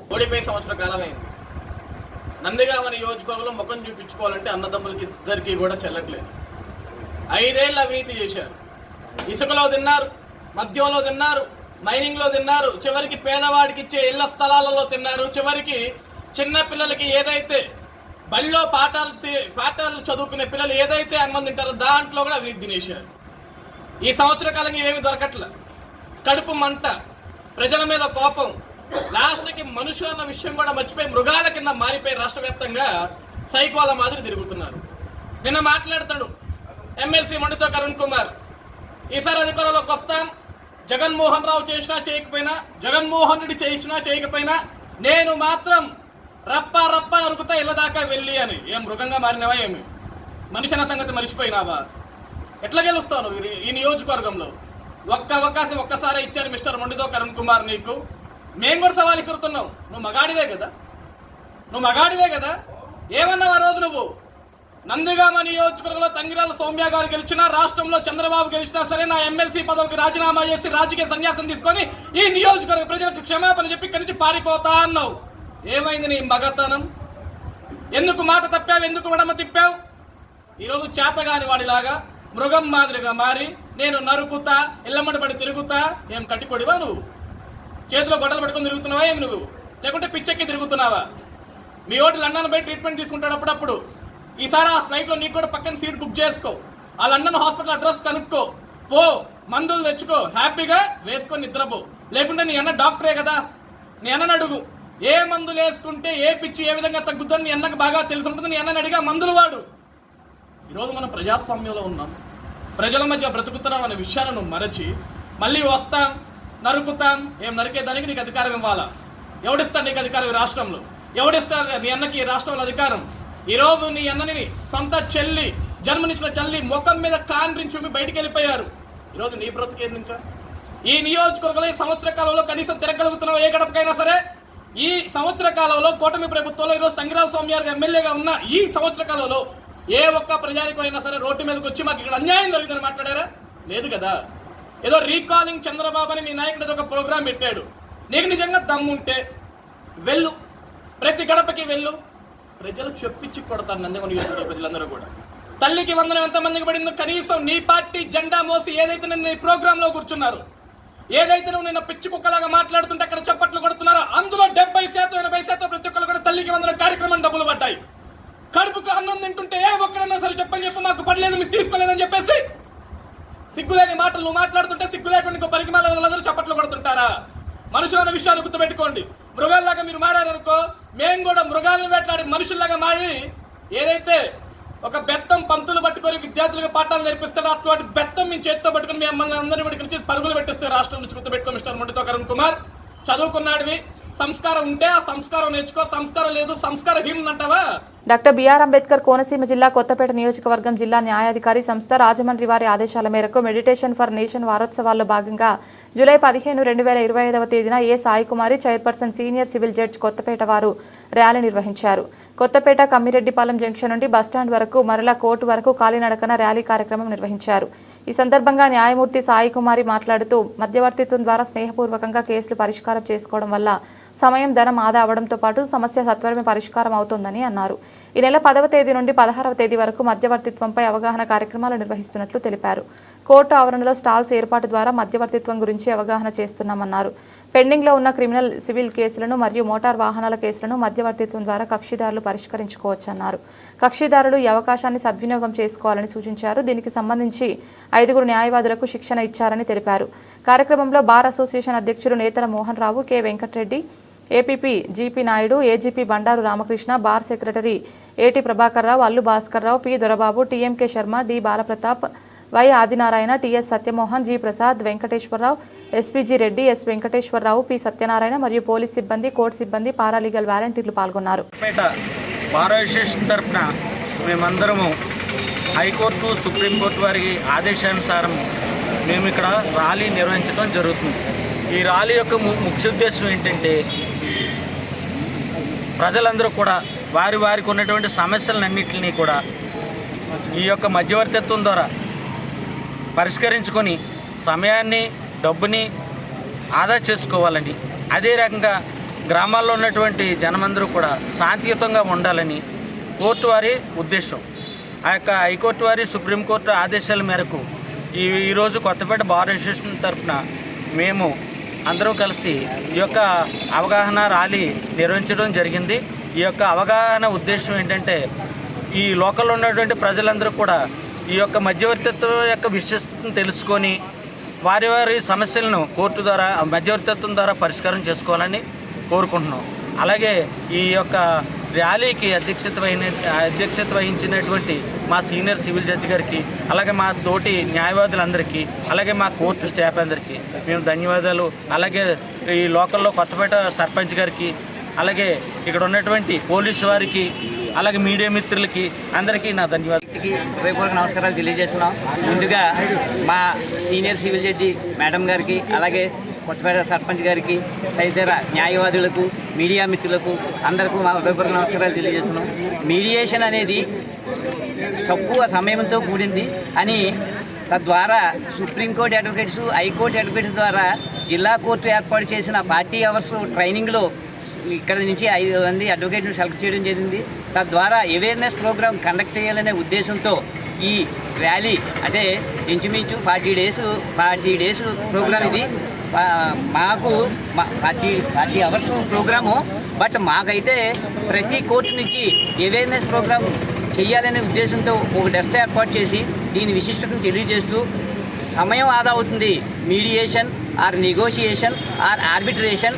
నందిగామ నియోజకవర్గంలో ముఖం చూపించుకోవాలంటే అన్నదమ్ములకి ఇద్దరికి కూడా చెల్లట్లేదు. 5 ఏళ్ళు అవినీతి చేశారు. ఇసుకలో తిన్నారు, మద్యంలో తిన్నారు, మైనింగ్ లో తిన్నారు, చివరికి పేదవాడికి ఇచ్చే ఇళ్ల స్థలాలలో తిన్నారు, చివరికి చిన్న పిల్లలకి ఏదైతే బడిలో పాఠాలు చదువుకునే పిల్లలు ఏదైతే అన్నం తింటారో దాంట్లో కూడా అవినీతి తినేశారు. ఈ సంవత్సర కాలంగా ఏమీ దొరకట్ల. కడుపు మంట, ప్రజల మీద కోపం, రాష్ట్రకి మనుషులు అన్న విషయం కూడా మర్చిపోయి మృగాల కింద మారిపోయి రాష్ట్ర వ్యాప్తంగా సైకోల మాదిరి తిరుగుతున్నారు. నిన్న మాట్లాడతాడు ఎమ్మెల్సీ మండితో అరుణ్ కుమార్, ఈసారి అధికారంలోకి వస్తాం, జగన్మోహన్ రావు చేసినా చేయకపోయినా, జగన్మోహన్ రెడ్డి చేసినా చేయకపోయినా నేను మాత్రం రప్ప నరుకుతా ఇళ్ళ దాకా వెళ్ళి అని. ఏం మృగంగా మారినవా? ఏమి మనిషి అన్న సంగతి మర్చిపోయినావా? ఎట్లా గెలుస్తావు ఈ నియోజకవర్గంలో? ఒక్క అవకాశం ఒక్కసారి ఇచ్చారు మిస్టర్ మండితో అరుణ్ కుమార్ నీకు. మేము కూడా సవాల్ ఇస్తున్నావు. నువ్వు మగాడివే కదా. ఏమన్నావు ఆ రోజు నువ్వు? నందిగామ నియోజకవర్గంలో తంగిరాల సౌమ్య గారు గెలిచినా, రాష్ట్రంలో చంద్రబాబు గెలిచినా సరే నా ఎమ్మెల్సీ పదవికి రాజీనామా చేసి రాజకీయ సన్యాసం తీసుకొని ఈ నియోజకవర్గ ప్రజలకు క్షమాపణ చెప్పి ఇక్కడి నుంచి పారిపోతా అన్నావు. ఏమైంది నీ మగతనం? ఎందుకు మాట తప్పావు? ఎందుకు వడమ తిప్పావు? ఈరోజు చేతగాని వాడిలాగా మృగం మాదిరిగా మారి నేను నరుకుతా, ఇళ్లమ్మడి పడి తిరుగుతా. ఏం కట్టికొడివా నువ్వు? చేతిలో గొడవలు పట్టుకొని తిరుగుతున్నావా ఏమి నువ్వు? లేకుంటే పిచ్చెక్కి తిరుగుతున్నావా? మీ ఓటు లండన్ పోయి ట్రీట్మెంట్ తీసుకుంటాడు అప్పుడప్పుడు. ఈసారి ఆ ఫ్లైట్ లో నీకు కూడా పక్కన సీట్ బుక్ చేసుకో, ఆ లండన్ హాస్పిటల్ అడ్రస్ కనుక్కో, పో, మందులు తెచ్చుకో, హ్యాపీగా వేసుకొని నిద్రపో. లేకుంటే నీ అన్న డాక్టరే కదా, నీ అన్నను అడుగు ఏ మందులు వేసుకుంటే ఏ పిచ్చి ఏ విధంగా తగ్గుద్దని నీ అన్నకు బాగా తెలిసి ఉంటుంది. నీ అన్నని అడిగా మందులు వాడు. ఈరోజు మనం ప్రజాస్వామ్యంలో ఉన్నాం, ప్రజల మధ్య బ్రతుకుతున్నాం అనే విషయాన్ని నువ్వు మరచి మళ్ళీ వస్తాం, నరుకుతాం. ఏం నరికేదానికి నీకు అధికారం ఇవ్వాలా? ఎవడిస్తాడు నీకు అధికారం? ఈ రాష్ట్రంలో ఎవడిస్తాడు నీ అన్నకి రాష్ట్రంలో అధికారం? ఈరోజు నీ అన్నని సొంత చెల్లి, జన్మనిచ్చిన చెల్లి ముఖం మీద కాండ్రించి చూపి బయటికి వెళ్ళిపోయారు. ఈరోజు నీ బ్రతుకేంది? ఇంకా ఈ నియోజకవర్గంలో ఈ సంవత్సర కాలంలో కనీసం తిరగలుగుతున్నావు ఏ గడపకైనా సరే? ఈ సంవత్సర కాలంలో కూటమి ప్రభుత్వంలో ఈరోజు తంగిరాల సౌమ్య గారు ఎమ్మెల్యేగా ఉన్న ఈ సంవత్సర కాలంలో ఏ ఒక్క ప్రజానికో అయినా సరే రోడ్డు మీదకి వచ్చి మాకు ఇక్కడ అన్యాయం జరిగిందని మాట్లాడారా? లేదు కదా. ఏదో రీకాలింగ్ చంద్రబాబు అని మీ నాయకుడు ఒక ప్రోగ్రాం పెట్టాడు. నీకు నిజంగా దమ్ముంటే వెళ్ళు, ప్రతి గడపకి వెళ్ళు, ప్రజలు చెప్పించి కొడతారు. నందిగామ నియోజకవర్గ ప్రజలందరూ కూడా తల్లికి వందనం ఎంతమందికి పడిందో కనీసం నీ పార్టీ జెండా మోసి ఏదైతే నిన్న ఈ ప్రోగ్రామ్ లో కూర్చున్నారు, ఏదైతే నువ్వు నిన్న పిచ్చి కుక్కలాగా మాట్లాడుతుంటే అక్కడ చప్పట్లు కొడుతున్నారో అందులో 70% 80% ప్రతి ఒక్కరు కూడా తల్లికి వందనం కార్యక్రమం డబ్బులు పడ్డాయి. కడుపుకు అన్నం తింటుంటే ఏ ఒక్కడన్నా సరే చెప్పు మాకు పడలేదు, మీరు తీసుకోలేదని చెప్పేసి సిగ్గులేని మాటలు నువ్వు మాట్లాడుతుంటే సిగ్గు లేకుండా ఇంకో పరిగమాల వాళ్ళందరూ చప్పట్లు కొడుతుంటారా? మనుషులన్న విషయాన్ని గుర్తుపెట్టుకోండి. మృగాల్లాగా మీరు మారారనుకో, మేము కూడా మృగాలను వేట్లాడి మనుషుల్లాగా మారి ఏదైతే ఒక బెత్తం పంతులు పట్టుకొని విద్యార్థులకు పాఠాలు నేర్పిస్తాడో అటువంటి బెత్తం మేము చేతితో పట్టుకుని మిమ్మల్ని అందరినీ పట్టుకుని పరుగులు పెట్టిస్తే రాష్ట్రం నుంచి గుర్తుపెట్టుకో మిస్టర్ మండితో అరుణ్ కుమార్. చదువుకున్నాడివి, సంస్కారం ఉంటే ఆ సంస్కారం నేర్చుకో, సంస్కారం లేదు సంస్కారహీనం అంటావా? డాక్టర్ బిఆర్ అంబేద్కర్ కోనసీమ జిల్లా కొత్తపేట నియోజకవర్గం జిల్లా న్యాయాధికారి సంస్థ రాజమండ్రి వారి ఆదేశాల మేరకు మెడిటేషన్ ఫర్ నేషన్ వారోత్సవాల్లో భాగంగా జూలై 15, 2025వ తేదీన A Saikumari chairperson senior civil judge Kothapeta వారు ర్యాలీ నిర్వహించారు. కొత్తపేట కమ్మిరెడ్డిపాలెం జంక్షన్ నుండి బస్టాండ్ వరకు మరలా కోర్టు వరకు కాలినడకన ర్యాలీ కార్యక్రమం నిర్వహించారు. ఈ సందర్భంగా న్యాయమూర్తి సాయికుమారి మాట్లాడుతూ మధ్యవర్తిత్వం ద్వారా స్నేహపూర్వకంగా కేసులు పరిష్కారం చేసుకోవడం వల్ల సమయం, ధనం ఆదా అవడంతో పాటు సమస్య సత్వరమే పరిష్కారం అవుతోందని అన్నారు. ఈ నెల 10వ తేదీ నుండి 16వ తేదీ వరకు మధ్యవర్తిత్వంపై అవగాహన కార్యక్రమాలు నిర్వహిస్తున్నట్లు తెలిపారు. కోర్టు ఆవరణలో స్టాల్స్ ఏర్పాటు ద్వారా మధ్యవర్తిత్వం గురించి అవగాహన చేస్తున్నామన్నారు. పెండింగ్లో ఉన్న క్రిమినల్, సివిల్ కేసులను మరియు మోటార్ వాహనాల కేసులను మధ్యవర్తిత్వం ద్వారా కక్షిదారులు పరిష్కరించుకోవచ్చన్నారు. కక్షిదారులు ఈ అవకాశాన్ని సద్వినియోగం చేసుకోవాలని సూచించారు. దీనికి సంబంధించి 5 న్యాయవాదులకు శిక్షణ ఇచ్చారని తెలిపారు. కార్యక్రమంలో బార్ అసోసియేషన్ అధ్యక్షులు Netala Mohan Rao, K Venkatareddy, APP GP Naidu, AGP Bandaru Ramakrishna, bar secretary AT Prabhakar Rao, Allu Bhaskar Rao, P Dorababu, TMK Sharma, D Balapratap, Y Adinarayana, TS Satyamohan, G Prasad, Venkateswararao, SPG Reddy, S Venkateswararao, P Satyanarayana మరియు పోలీస్ సిబ్బంది, కోర్టు సిబ్బంది, పారాలీగల్ వాలంటీర్లు పాల్గొన్నారు. బార్ అసోసియేషన్ తరఫున మేమందరము హైకోర్టు, సుప్రీంకోర్టు వారి ఆదేశానుసారం మేము ఇక్కడ ర్యాలీ నిర్వహించడం జరుగుతుంది. ఈ ర్యాలీ యొక్క ముఖ్య ఉద్దేశం ఏంటంటే ప్రజలందరూ కూడా వారికి ఉన్నటువంటి సమస్యలన్నింటినీ కూడా ఈ యొక్క మధ్యవర్తిత్వం ద్వారా పరిష్కరించుకొని సమయాన్ని, డబ్బుని ఆదా చేసుకోవాలని, అదే రకంగా గ్రామాల్లో ఉన్నటువంటి జనమందరూ కూడా శాంతియుతంగా ఉండాలని కోర్టు వారి ఉద్దేశం. ఆ యొక్క హైకోర్టు వారి, సుప్రీంకోర్టు ఆదేశాల మేరకు ఈరోజు కొత్తపేట బార్ అసోసియేషన్ తరఫున మేము అందరూ కలిసి ఈ యొక్క అవగాహన ర్యాలీ నిర్వహించడం జరిగింది. ఈ యొక్క అవగాహన ఉద్దేశం ఏంటంటే ఈ లోకల్లో ఉన్నటువంటి ప్రజలందరూ కూడా ఈ యొక్క మధ్యవర్తిత్వం యొక్క విశిష్టతను తెలుసుకొని వారి సమస్యలను కోర్టు ద్వారా, మధ్యవర్తిత్వం ద్వారా పరిష్కారం చేసుకోవాలని కోరుకుంటున్నాం. అలాగే ఈ యొక్క ర్యాలీకి అధ్యక్షత వహించినటువంటి మా సీనియర్ సివిల్ జడ్జి గారికి, అలాగే మా తోటి న్యాయవాదులందరికీ, అలాగే మా కోర్టు స్టాఫ్ అందరికీ మేము ధన్యవాదాలు. అలాగే ఈ లోకల్లో కొత్తపేట సర్పంచ్ గారికి, అలాగే ఇక్కడ ఉన్నటువంటి పోలీసు వారికి, అలాగే మీడియా మిత్రులకి అందరికీ నా ధన్యవాదాలు. హృదయపూర్వక నమస్కారాలు తెలియజేస్తున్నాం. ముందుగా మా సీనియర్ సివిల్ జడ్జి మేడం గారికి, అలాగే కొత్తపేట సర్పంచ్ గారికి, తదితర న్యాయవాదులకు, మీడియా మిత్రులకు అందరికీ మా హృదయపూర్వక నమస్కారాలు తెలియజేస్తున్నాం. మీడియేషన్ అనేది తక్కువ సమయంతో కూడింది అని తద్వారా సుప్రీంకోర్టు అడ్వకేట్స్, హైకోర్టు అడ్వకేట్స్ ద్వారా జిల్లా కోర్టు ఏర్పాటు చేసిన 40 అవర్స్ ట్రైనింగ్లో ఇక్కడ నుంచి 5 మంది అడ్వకేట్ను సెలెక్ట్ చేయడం జరిగింది. తద్వారా అవేర్నెస్ ప్రోగ్రామ్ కండక్ట్ చేయాలనే ఉద్దేశంతో ఈ ర్యాలీ అంటే ఇంచుమించు 40 డేస్ ప్రోగ్రామ్. ఇది మాకు 40 అవర్స్ ప్రోగ్రాము. బట్ మాకైతే ప్రతి కోర్టు నుంచి అవేర్నెస్ ప్రోగ్రామ్ చేయాలనే ఉద్దేశంతో ఒక డెస్క్ ఏర్పాటు చేసి దీని విశిష్టతను తెలియజేస్తూ సమయం ఆదా అవుతుంది. Mediation or negotiation or arbitration,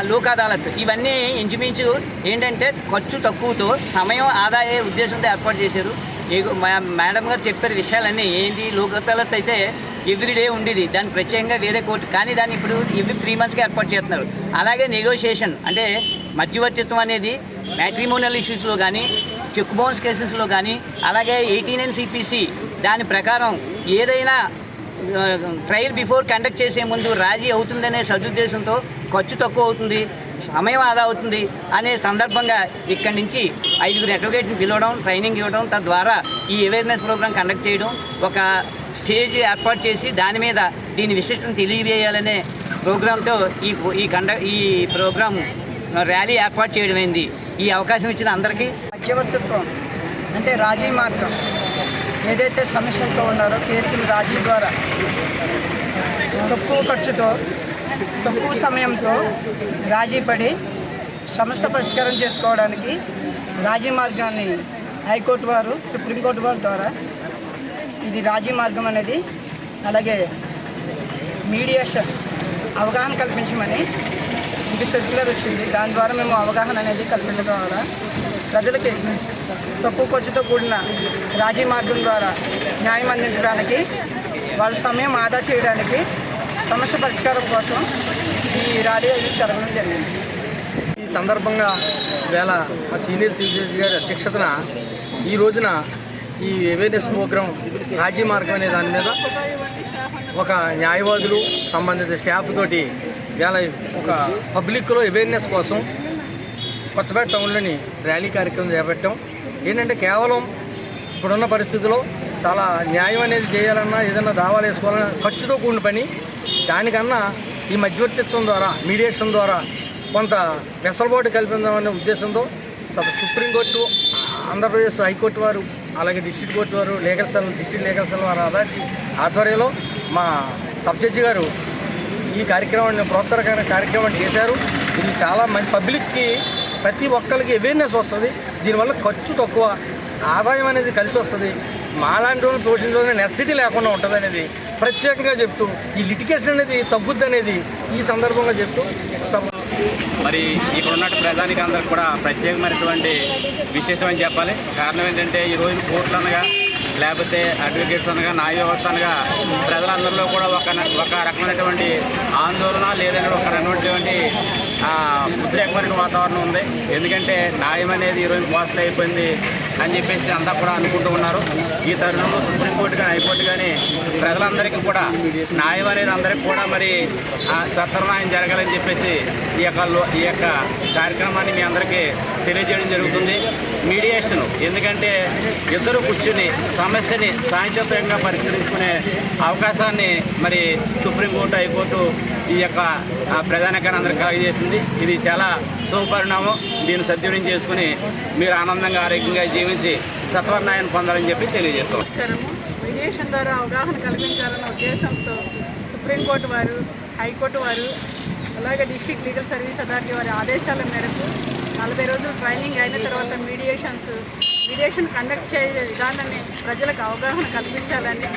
Lok Adalat, ఇవన్నీ ఇంచుమించు ఏంటంటే ఖర్చు తక్కువతో సమయం ఆదా అయ్యే ఉద్దేశంతో ఏర్పాటు చేశారు. మేడం గారు చెప్పే విషయాలన్నీ ఏంటి, లోక్ అదాలత్ అయితే ఎవ్రీడే ఉండేది, దాన్ని ప్రత్యేకంగా వేరే కోర్టు, కానీ దాన్ని ఇప్పుడు ఎవ్రీ 3 monthsకి ఏర్పాటు చేస్తున్నారు. అలాగే నెగోషియేషన్ అంటే మధ్యవర్తిత్వం అనేది మ్యాట్రిమోనియల్ ఇష్యూస్లో కానీ, చెక్ బౌన్స్ కేసెస్లో కానీ, అలాగే 89 CPC దాని ప్రకారం ఏదైనా ట్రయల్ బిఫోర్ కండక్ట్ చేసే ముందు రాజీ అవుతుందనే సదుద్దేశంతో ఖర్చు తక్కువ అవుతుంది, సమయం ఆదా అవుతుంది అనే సందర్భంగా ఇక్కడి నుంచి 5 అడ్వకేట్స్ని పిలవడం, ట్రైనింగ్ ఇవ్వడం, తద్వారా ఈ అవేర్నెస్ ప్రోగ్రామ్ కండక్ట్ చేయడం, ఒక స్టేజ్ ఏర్పాటు చేసి దాని మీద దీని విశిష్టతను తెలియజేయాలనే ప్రోగ్రాంతో ఈ ప్రోగ్రామ్ ర్యాలీ ఏర్పాటు చేయడమైంది. ఈ అవకాశం ఇచ్చిన అందరికీ. మధ్యవర్తిత్వం అంటే రాజీ మార్గం. ఏదైతే సమస్యలతో ఉన్నారో కేసులు రాజీ ద్వారా తక్కువ ఖర్చుతో, తక్కువ సమయంతో రాజీ పడి సమస్య పరిష్కారం చేసుకోవడానికి రాజీ మార్గాన్ని హైకోర్టు వారు, సుప్రీంకోర్టు వారి ద్వారా ఇది రాజీ మార్గం అనేది, అలాగే మీడియేషన్ అవగాహన కల్పించమని ఇది సర్క్యులర్ వచ్చింది. దాని ద్వారా మేము అవగాహన అనేది కల్పించడం ద్వారా ప్రజలకి తక్కువ ఖర్చుతో కూడిన రాజీ మార్గం ద్వారా న్యాయం అందించడానికి, వాళ్ళ సమయం ఆదా చేయడానికి, సమస్య పరిష్కారం కోసం ఈ ర్యాలీ అనేది జరగడం జరిగింది. ఈ సందర్భంగా వేళ మా సీనియర్ సివిల్ జడ్జి గారి అధ్యక్షతన ఈ రోజున ఈ అవేర్నెస్ ప్రోగ్రాం రాజీ మార్గం అనే దాని మీద ఒక న్యాయవాదులు సంబంధిత స్టాఫ్ తోటి వేళ ఒక పబ్లిక్లో అవేర్నెస్ కోసం కొత్తపేట టౌన్లోని ర్యాలీ కార్యక్రమం చేపట్టాం. ఏంటంటే కేవలం ఇప్పుడున్న పరిస్థితుల్లో చాలా న్యాయం అనేది చేయాలన్నా ఏదైనా దావాలు వేసుకోవాలన్నా ఖర్చుతో కూడిన పని. దానికన్నా ఈ మధ్యవర్తిత్వం ద్వారా మీడియేషన్ ద్వారా కొంత వెసులుబాటు కల్పించాలనే ఉద్దేశంతో సుప్రీంకోర్టు, ఆంధ్రప్రదేశ్ హైకోర్టు వారు, అలాగే డిస్ట్రిక్ట్ కోర్టు వారు, డిస్ట్రిక్ట్ లీగల్ సెల్ వారి అథారిటీ ఆధ్వర్యంలో మా సబ్ జడ్జి గారు ఈ కార్యక్రమాన్ని ప్రోత్సాహకర కార్యక్రమాన్ని చేశారు. ఇది చాలా మంచి పబ్లిక్కి ప్రతి ఒక్కరికి అవేర్నెస్ వస్తుంది. దీనివల్ల ఖర్చు తక్కువ, ఆదాయం అనేది కలిసి వస్తుంది. మాలాంటి వాళ్ళు పోషించడం నెసెసిటీ లేకుండా ఉంటుంది అనేది ప్రత్యేకంగా చెప్తూ ఈ లిటిగేషన్ అనేది తగ్గుద్ది అనేది ఈ సందర్భంగా చెప్తూ మరి ఇక్కడ ఉన్నట్టు ప్రజానికి అందరికి కూడా ప్రత్యేకమైనటువంటి విశేషం అని చెప్పాలి. కారణం ఏంటంటే ఈరోజు కోర్టులు అనగా లేకపోతే అడ్వకేట్స్ అనగా న్యాయ వ్యవస్థ అనగా ప్రజలందరిలో కూడా ఒక రకమైనటువంటి ఆందోళన లేదంటే ఒక రకమైనటువంటి ఉద్రేకమైన వాతావరణం ఉంది. ఎందుకంటే న్యాయం అనేది ఈరోజు మోసలు అయిపోయింది అని చెప్పేసి అంతా కూడా అనుకుంటూ ఉన్నారు. ఈ తరుణంలో సుప్రీంకోర్టు కానీ హైకోర్టు కానీ ప్రజలందరికీ కూడా న్యాయం అనేది అందరికీ కూడా మరి సత్వరన్యాయం జరగాలని చెప్పేసి ఈ యొక్క కార్యక్రమాన్ని మీ అందరికీ తెలియజేయడం జరుగుతుంది. మీడియేషన్ ఎందుకంటే ఇద్దరు కూర్చుని సమస్యని శాంతియుతంగా పరిష్కరించుకునే అవకాశాన్ని మరి సుప్రీంకోర్టు హైకోర్టు ఈ యొక్క ప్రధానికాన్ని అందరికీ కలగజేసింది. ఇది చాలా శుభపరిణామం. దీన్ని సద్వినియోగం చేసుకుని మీరు ఆనందంగా ఆరోగ్యంగా జీవించి సత్వన్యాయాన్ని పొందాలని చెప్పి తెలియజేస్తాం. నమస్కారము. మీడియేషన్ ద్వారా అవగాహన కల్పించాలన్న ఉద్దేశంతో సుప్రీంకోర్టు వారు, హైకోర్టు వారు, అలాగే డిస్ట్రిక్ట్ లీగల్ సర్వీస్ అథారిటీ వారి ఆదేశాల మేరకు 40 రోజులు ట్రైనింగ్ అయిన తర్వాత మీడియేషన్ కండక్ట్ చేసే విధానాన్ని ప్రజలకు అవగాహన కల్పించాలని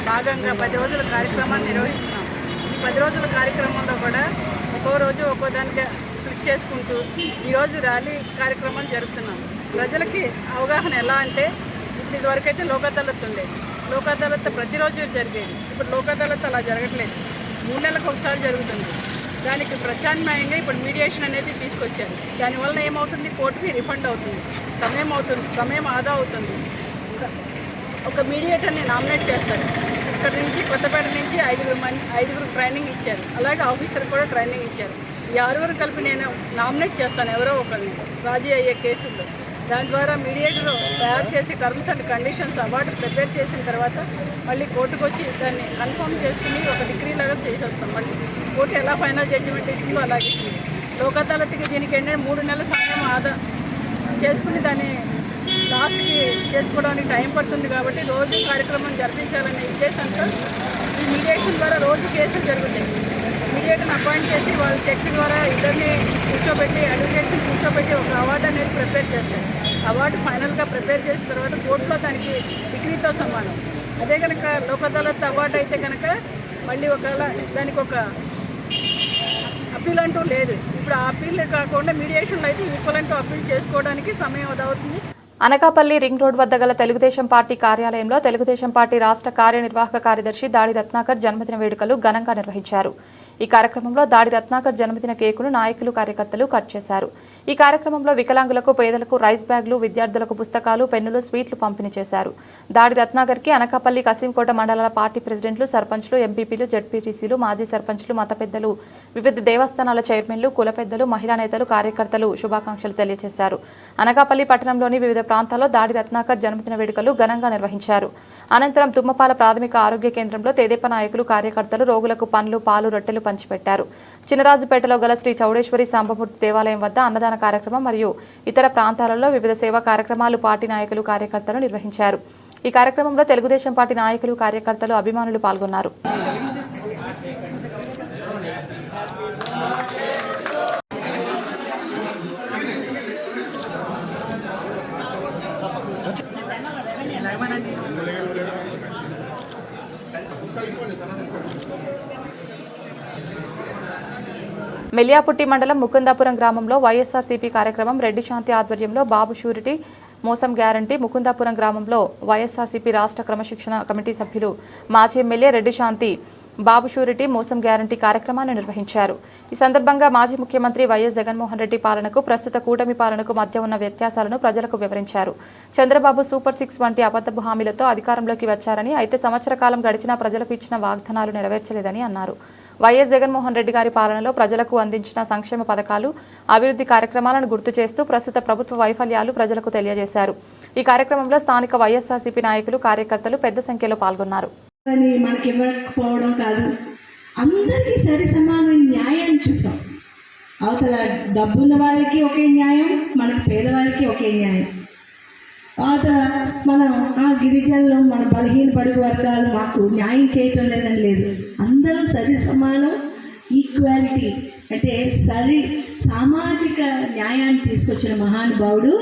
భాగంగా 10 రోజుల కార్యక్రమాన్ని నిర్వహిస్తున్నాం. ఈ 10 రోజుల కార్యక్రమంలో కూడా ఒక్కో రోజు ఒక్కో దానికి స్ప్లిట్ చేసుకుంటూ ఈరోజు ర్యాలీ కార్యక్రమం జరుపుతున్నాం. ప్రజలకి అవగాహన ఎలా అంటే ఇప్పుడు ఇదివరకైతే లోక్ అదాలత్ ఉండేది. లోక్ అదాలత్ ప్రతిరోజు జరిగేది. ఇప్పుడు లోక్ అదాలత్ అలా జరగట్లేదు, 3 నెలలకు ఒకసారి జరుగుతుంది. దానికి ప్రత్యామ్నాయంగా ఇప్పుడు మీడియేషన్ అనేది తీసుకొచ్చారు. దానివల్ల ఏమవుతుంది, కోర్టుకి రిఫండ్ అవుతుంది, సమయం ఆదా అవుతుంది. ఒక మీడియేటర్ని నామినేట్ చేస్తారు. ఇక్కడ నుంచి కొత్తపేట నుంచి 5 ట్రైనింగ్ ఇచ్చారు. అలాగే ఆఫీసర్ కూడా ట్రైనింగ్ ఇచ్చారు. ఈ 6 కలిపి నేను నామినేట్ చేస్తాను ఎవరో ఒకరిని రాజీ అయ్యే కేసుల్లో. దాని ద్వారా మీడియేటర్ తయారు చేసి terms and conditions award prepare చేసిన తర్వాత మళ్ళీ కోర్టుకు వచ్చి దాన్ని కన్ఫర్మ్ చేసుకుని ఒక డిగ్రీ లాగా చేసేస్తాం. మళ్ళీ కోర్టు ఎలా ఫైనల్ జడ్జిమెంట్ ఇస్తుందో అలాగే ఇస్తుంది. లోక్ అదాలత్కి దీనికి ఏంటంటే 3 నెలల సమయం ఆదా చేసుకుని దాన్ని లాస్ట్కి చేసుకోవడానికి టైం పడుతుంది. కాబట్టి రోజు కార్యక్రమం జరిపించాలనే ఉద్దేశంతో ఈ మీడియేషన్ ద్వారా రోజు కేసులు జరుగుతాయి. మీడియేటర్ని అపాయింట్ చేసి వాళ్ళు చర్చ ద్వారా ఇద్దరిని కూర్చోబెట్టి, అడ్వకేట్స్ని కూర్చోబెట్టి ఒక అవార్డు అనేది ప్రిపేర్ చేస్తారు. అవార్డు ఫైనల్గా ప్రిపేర్ చేసిన తర్వాత కోర్టులో దానికి డిగ్రీతో సమానం. అదే కనుక లోక్ అదాలత్ అవార్డు అయితే కనుక మళ్ళీ ఒకవేళ దానికి ఒక అప్పీల్ అంటూ లేదు. ఇప్పుడు ఆ అప్పీల్ కాకుండా మీడియేషన్లో అయితే ఈక్వల్ అప్పీల్ చేసుకోవడానికి సమయం అవుతుంది. అనకాపల్లి రింగ్ రోడ్ వద్ద గల తెలుగుదేశం పార్టీ కార్యాలయంలో తెలుగుదేశం పార్టీ రాష్ట్ర కార్యనిర్వాహక కార్యదర్శి దాడి రత్నాకర్ జన్మదిన వేడుకలు ఘనంగా నిర్వహించారు. ఈ కార్యక్రమంలో దాడి రత్నాకర్ జన్మదిన కేకును నాయకులు, కార్యకర్తలు కట్ చేశారు. ఈ కార్యక్రమంలో వికలాంగులకు, పేదలకు రైస్ బ్యాగులు, విద్యార్థులకు పుస్తకాలు, పెన్నులు, స్వీట్లు పంపిణీ చేశారు. దాడి రత్నాకర్కి అనకాపల్లి, కసింకోట మండలాల పార్టీ ప్రెసిడెంట్లు, సర్పంచ్లు, ఎంపీపీలు, జడ్పీటీసీలు, మాజీ సర్పంచ్లు, మత పెద్దలు, వివిధ దేవస్థానాల చైర్మన్లు, కుల పెద్దలు, మహిళా నేతలు, కార్యకర్తలు శుభాకాంక్షలు తెలియజేశారు. అనకాపల్లి పట్టణంలోని వివిధ ప్రాంతాల్లో దాడి రత్నాకర్ జన్మదిన వేడుకలు ఘనంగా నిర్వహించారు. అనంతరం తుమ్మపాల ప్రాథమిక ఆరోగ్య కేంద్రంలో తెదేపా నాయకులు, కార్యకర్తలు రోగులకు పండ్లు, పాలు, రొట్టెలు పంచిపెట్టారు. చినరాజుపేటలో గల శ్రీ చౌడేశ్వరి సాంబమూర్తి దేవాలయం వద్ద అన్నదాన కార్యక్రమం మరియు ఇతర ప్రాంతాలలో వివిధ సేవా కార్యక్రమాలు పార్టీ నాయకులు, కార్యకర్తలు నిర్వహించారు. ఈ కార్యక్రమంలో తెలుగుదేశం పార్టీ నాయకులు, కార్యకర్తలు, అభిమానులు పాల్గొన్నారు. మెలియాపుట్టి మండలం ముకుందాపురం గ్రామంలో వైఎస్ఆర్సీపీ కార్యక్రమం రెడ్డి శాంతి ఆధ్వర్యంలో బాబు షూరిటీ మోసం గ్యారంటీ. ముకుందాపురం గ్రామంలో వైఎస్ఆర్సీపీ రాష్ట్ర క్రమశిక్షణ కమిటీ సభ్యులు, మాజీ ఎమ్మెల్యే రెడ్డి శాంతి బాబు షూరిటీ మోసం గ్యారంటీ కార్యక్రమాన్ని నిర్వహించారు. ఈ సందర్భంగా మాజీ ముఖ్యమంత్రి వైఎస్ జగన్మోహన్ రెడ్డి పాలనకు ప్రస్తుత కూటమి పాలనకు మధ్య ఉన్న వ్యత్యాసాలను ప్రజలకు వివరించారు. చంద్రబాబు సూపర్ 6 వంటి అబద్ధపు హామీలతో అధికారంలోకి వచ్చారని, అయితే సంవత్సర కాలం గడిచినా ప్రజలకు ఇచ్చిన వాగ్దానాలు నెరవేర్చలేదని అన్నారు. వైఎస్ జగన్మోహన్ రెడ్డి గారి పాలనలో ప్రజలకు అందించిన సంక్షేమ పథకాలు, అభివృద్ధి కార్యక్రమాలను గుర్తు చేస్తూ ప్రస్తుత ప్రభుత్వ వైఫల్యాలు ప్రజలకు తెలియజేశారు. ఈ కార్యక్రమంలో స్థానిక వైఎస్ఆర్సీపీ నాయకులు, కార్యకర్తలు పెద్ద సంఖ్యలో పాల్గొన్నారు. మనకి ఇవ్వకపోవడం కాదు, అందరికీ సరి సమానమైన న్యాయాన్ని చూసాం. అవతల డబ్బున్న వాళ్ళకి ఒకే న్యాయం, మనకి పేదవాళ్ళకి ఒకే న్యాయం. అవతల మనం గిరిజనులు, మన బలహీన బడుగు వర్గాలు మాకు న్యాయం చేయటం లేదని లేదు. అందరూ సరి సమానం, ఈక్వాలిటీ అంటే సామాజిక న్యాయాన్ని తీసుకొచ్చిన మహానుభావుడు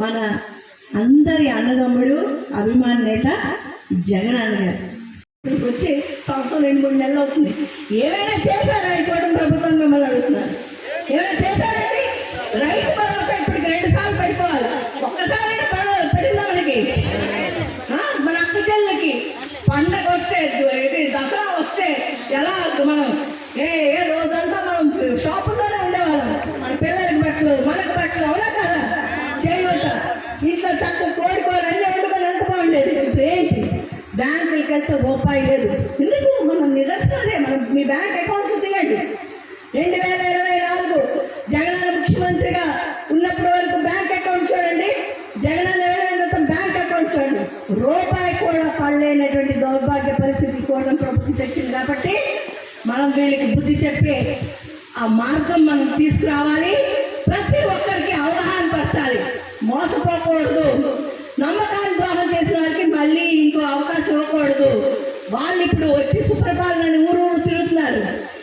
మన అందరి అన్నదమ్ముడు, అభిమాన నేత జగనన్న గారు. ఇక్కడికి వచ్చి సంవత్సరం 2-3 నెలలు అవుతుంది. ఏమైనా చేశారా ఈ కూటమి ప్రభుత్వం మిమ్మల్ని అడుగుతున్నారు? ఏమైనా చేశారండి? రైతు భరోసా ఇప్పటికి 2 సార్లు పడిపోవాలి. ఒక్కసారి పడిందా మనకి? మన అక్క చెల్లెలకి పండగ వస్తే, దసరా వస్తే ఎలా మనం ఏ రోజంతా మనం షాపుల్లోనే ఉండేవాళ్ళం. మన పిల్లలకి బట్టలు, మనకు బట్టలు, అవునా కదా? చేయవద్ద ఇంట్లో చక్కగా కోడుకోవాలి, అన్నీ వండుకొని ఎంత బాగుండేది. ఇప్పుడు ఏంటి? బ్యాంకులకి వెళ్తే రూపాయి లేదు. ఎందుకు? మనం నిదర్శనదే. మనం మీ బ్యాంక్ అకౌంట్కి దిగండి. 2024 జగనన్న ముఖ్యమంత్రిగా ఉన్నప్పటి వరకు బ్యాంక్ అకౌంట్ చూడండి. జగనన్న వెళ్ళిన బ్యాంక్ అకౌంట్ చూడండి. రూపాయి కూడా పడలేనటువంటి దౌర్భాగ్య పరిస్థితి కూటమి ప్రభుత్వం తెచ్చింది. కాబట్టి మనం వీళ్ళకి బుద్ధి చెప్పి ఆ మార్గం మనం తీసుకురావాలి. ప్రతి ఒక్కరికి అవగాహన పరచాలి. మోసపోకూడదు. నమ్మకాన్ని ద్రోహం చేసిన వారికి మళ్ళీ ఇంకో అవకాశం ఇవ్వకూడదు. వాళ్ళు ఇప్పుడు వచ్చి సుప్రపాలనని ఊరు తిరుగుతున్నారు.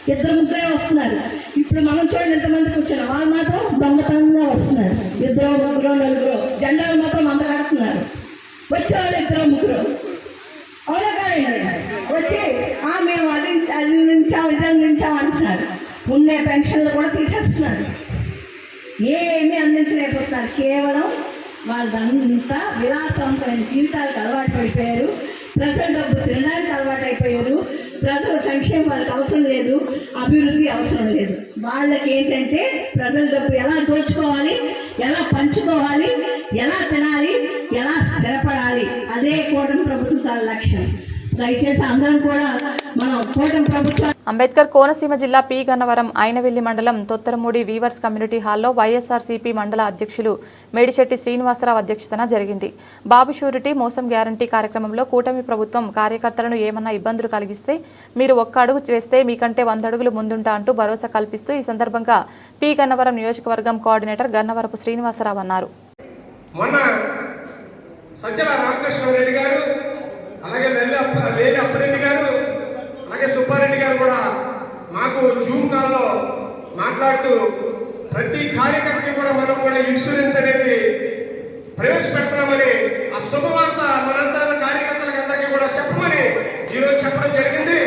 2-3 వస్తున్నారు. ఇప్పుడు మనం చూడండి ఎంతమంది కూర్చున్నాం. వాళ్ళు మాత్రం దొంగతనంగా వస్తున్నారు. 2-3-4 జెండాలు మాత్రం అంత కడుతున్నారు. వచ్చేవాళ్ళు 2-3 అవునా కాదండి? వచ్చి మేము అది అందించాం అంటున్నారు. ఉండే పెన్షన్లు కూడా తీసేస్తున్నారు. ఏమీ అందించలేకపోతున్నారు. కేవలం వాళ్ళంతా విలాసవంతమైన జీవితాలకు అలవాటు పడిపోయారు. ప్రజల డబ్బు తినడానికి అలవాటు అయిపోయారు. ప్రజల సంక్షేమం వాళ్ళకి అవసరం లేదు, అభివృద్ధి అవసరం లేదు. వాళ్ళకి ఏంటంటే ప్రజల డబ్బు ఎలా దోచుకోవాలి, ఎలా పంచుకోవాలి, ఎలా తినాలి, ఎలా స్థిరపడాలి, అదే కూటమి ప్రభుత్వం లక్ష్యం. దయచేసి అందరం కూడా మనం కూటమి ప్రభుత్వం. అంబేద్కర్ కోనసీమ జిల్లా పి గన్నవరం ఐనవెల్లి మండలం తొత్తరమూడి వీవర్స్ కమ్యూనిటీ హాల్లో వైఎస్ఆర్సీపీ మండల అధ్యక్షులు మేడిశెట్టి శ్రీనివాసరావు అధ్యక్షతన జరిగింది. బాబు షూరిటీ మోసం గ్యారంటీ కార్యక్రమంలో కూటమి ప్రభుత్వం కార్యకర్తలను ఏమన్నా ఇబ్బందులు కలిగిస్తే మీరు 1 అడుగు వేస్తే మీకంటే 100 అడుగులు ముందుంటా అంటూ భరోసా కల్పిస్తూ ఈ సందర్భంగా పి గన్నవరం నియోజకవర్గం కోఆర్డినేటర్ గన్నవరపు శ్రీనివాసరావు అన్నారు. అలాగే వేలి అప్పిరెడ్డి గారు, అలాగే సుబ్బారెడ్డి గారు కూడా మాకు జూమ్ కాల్లో మాట్లాడుతూ ప్రతి కార్యకర్తకి కూడా మనం కూడా ఇన్సూరెన్స్ అనేది ప్రవేశపెడుతున్నామని ఆ శుభవార్త మనంతా కార్యకర్తలకు అందరికీ కూడా చెప్పమని ఈరోజు చెప్పడం జరిగింది.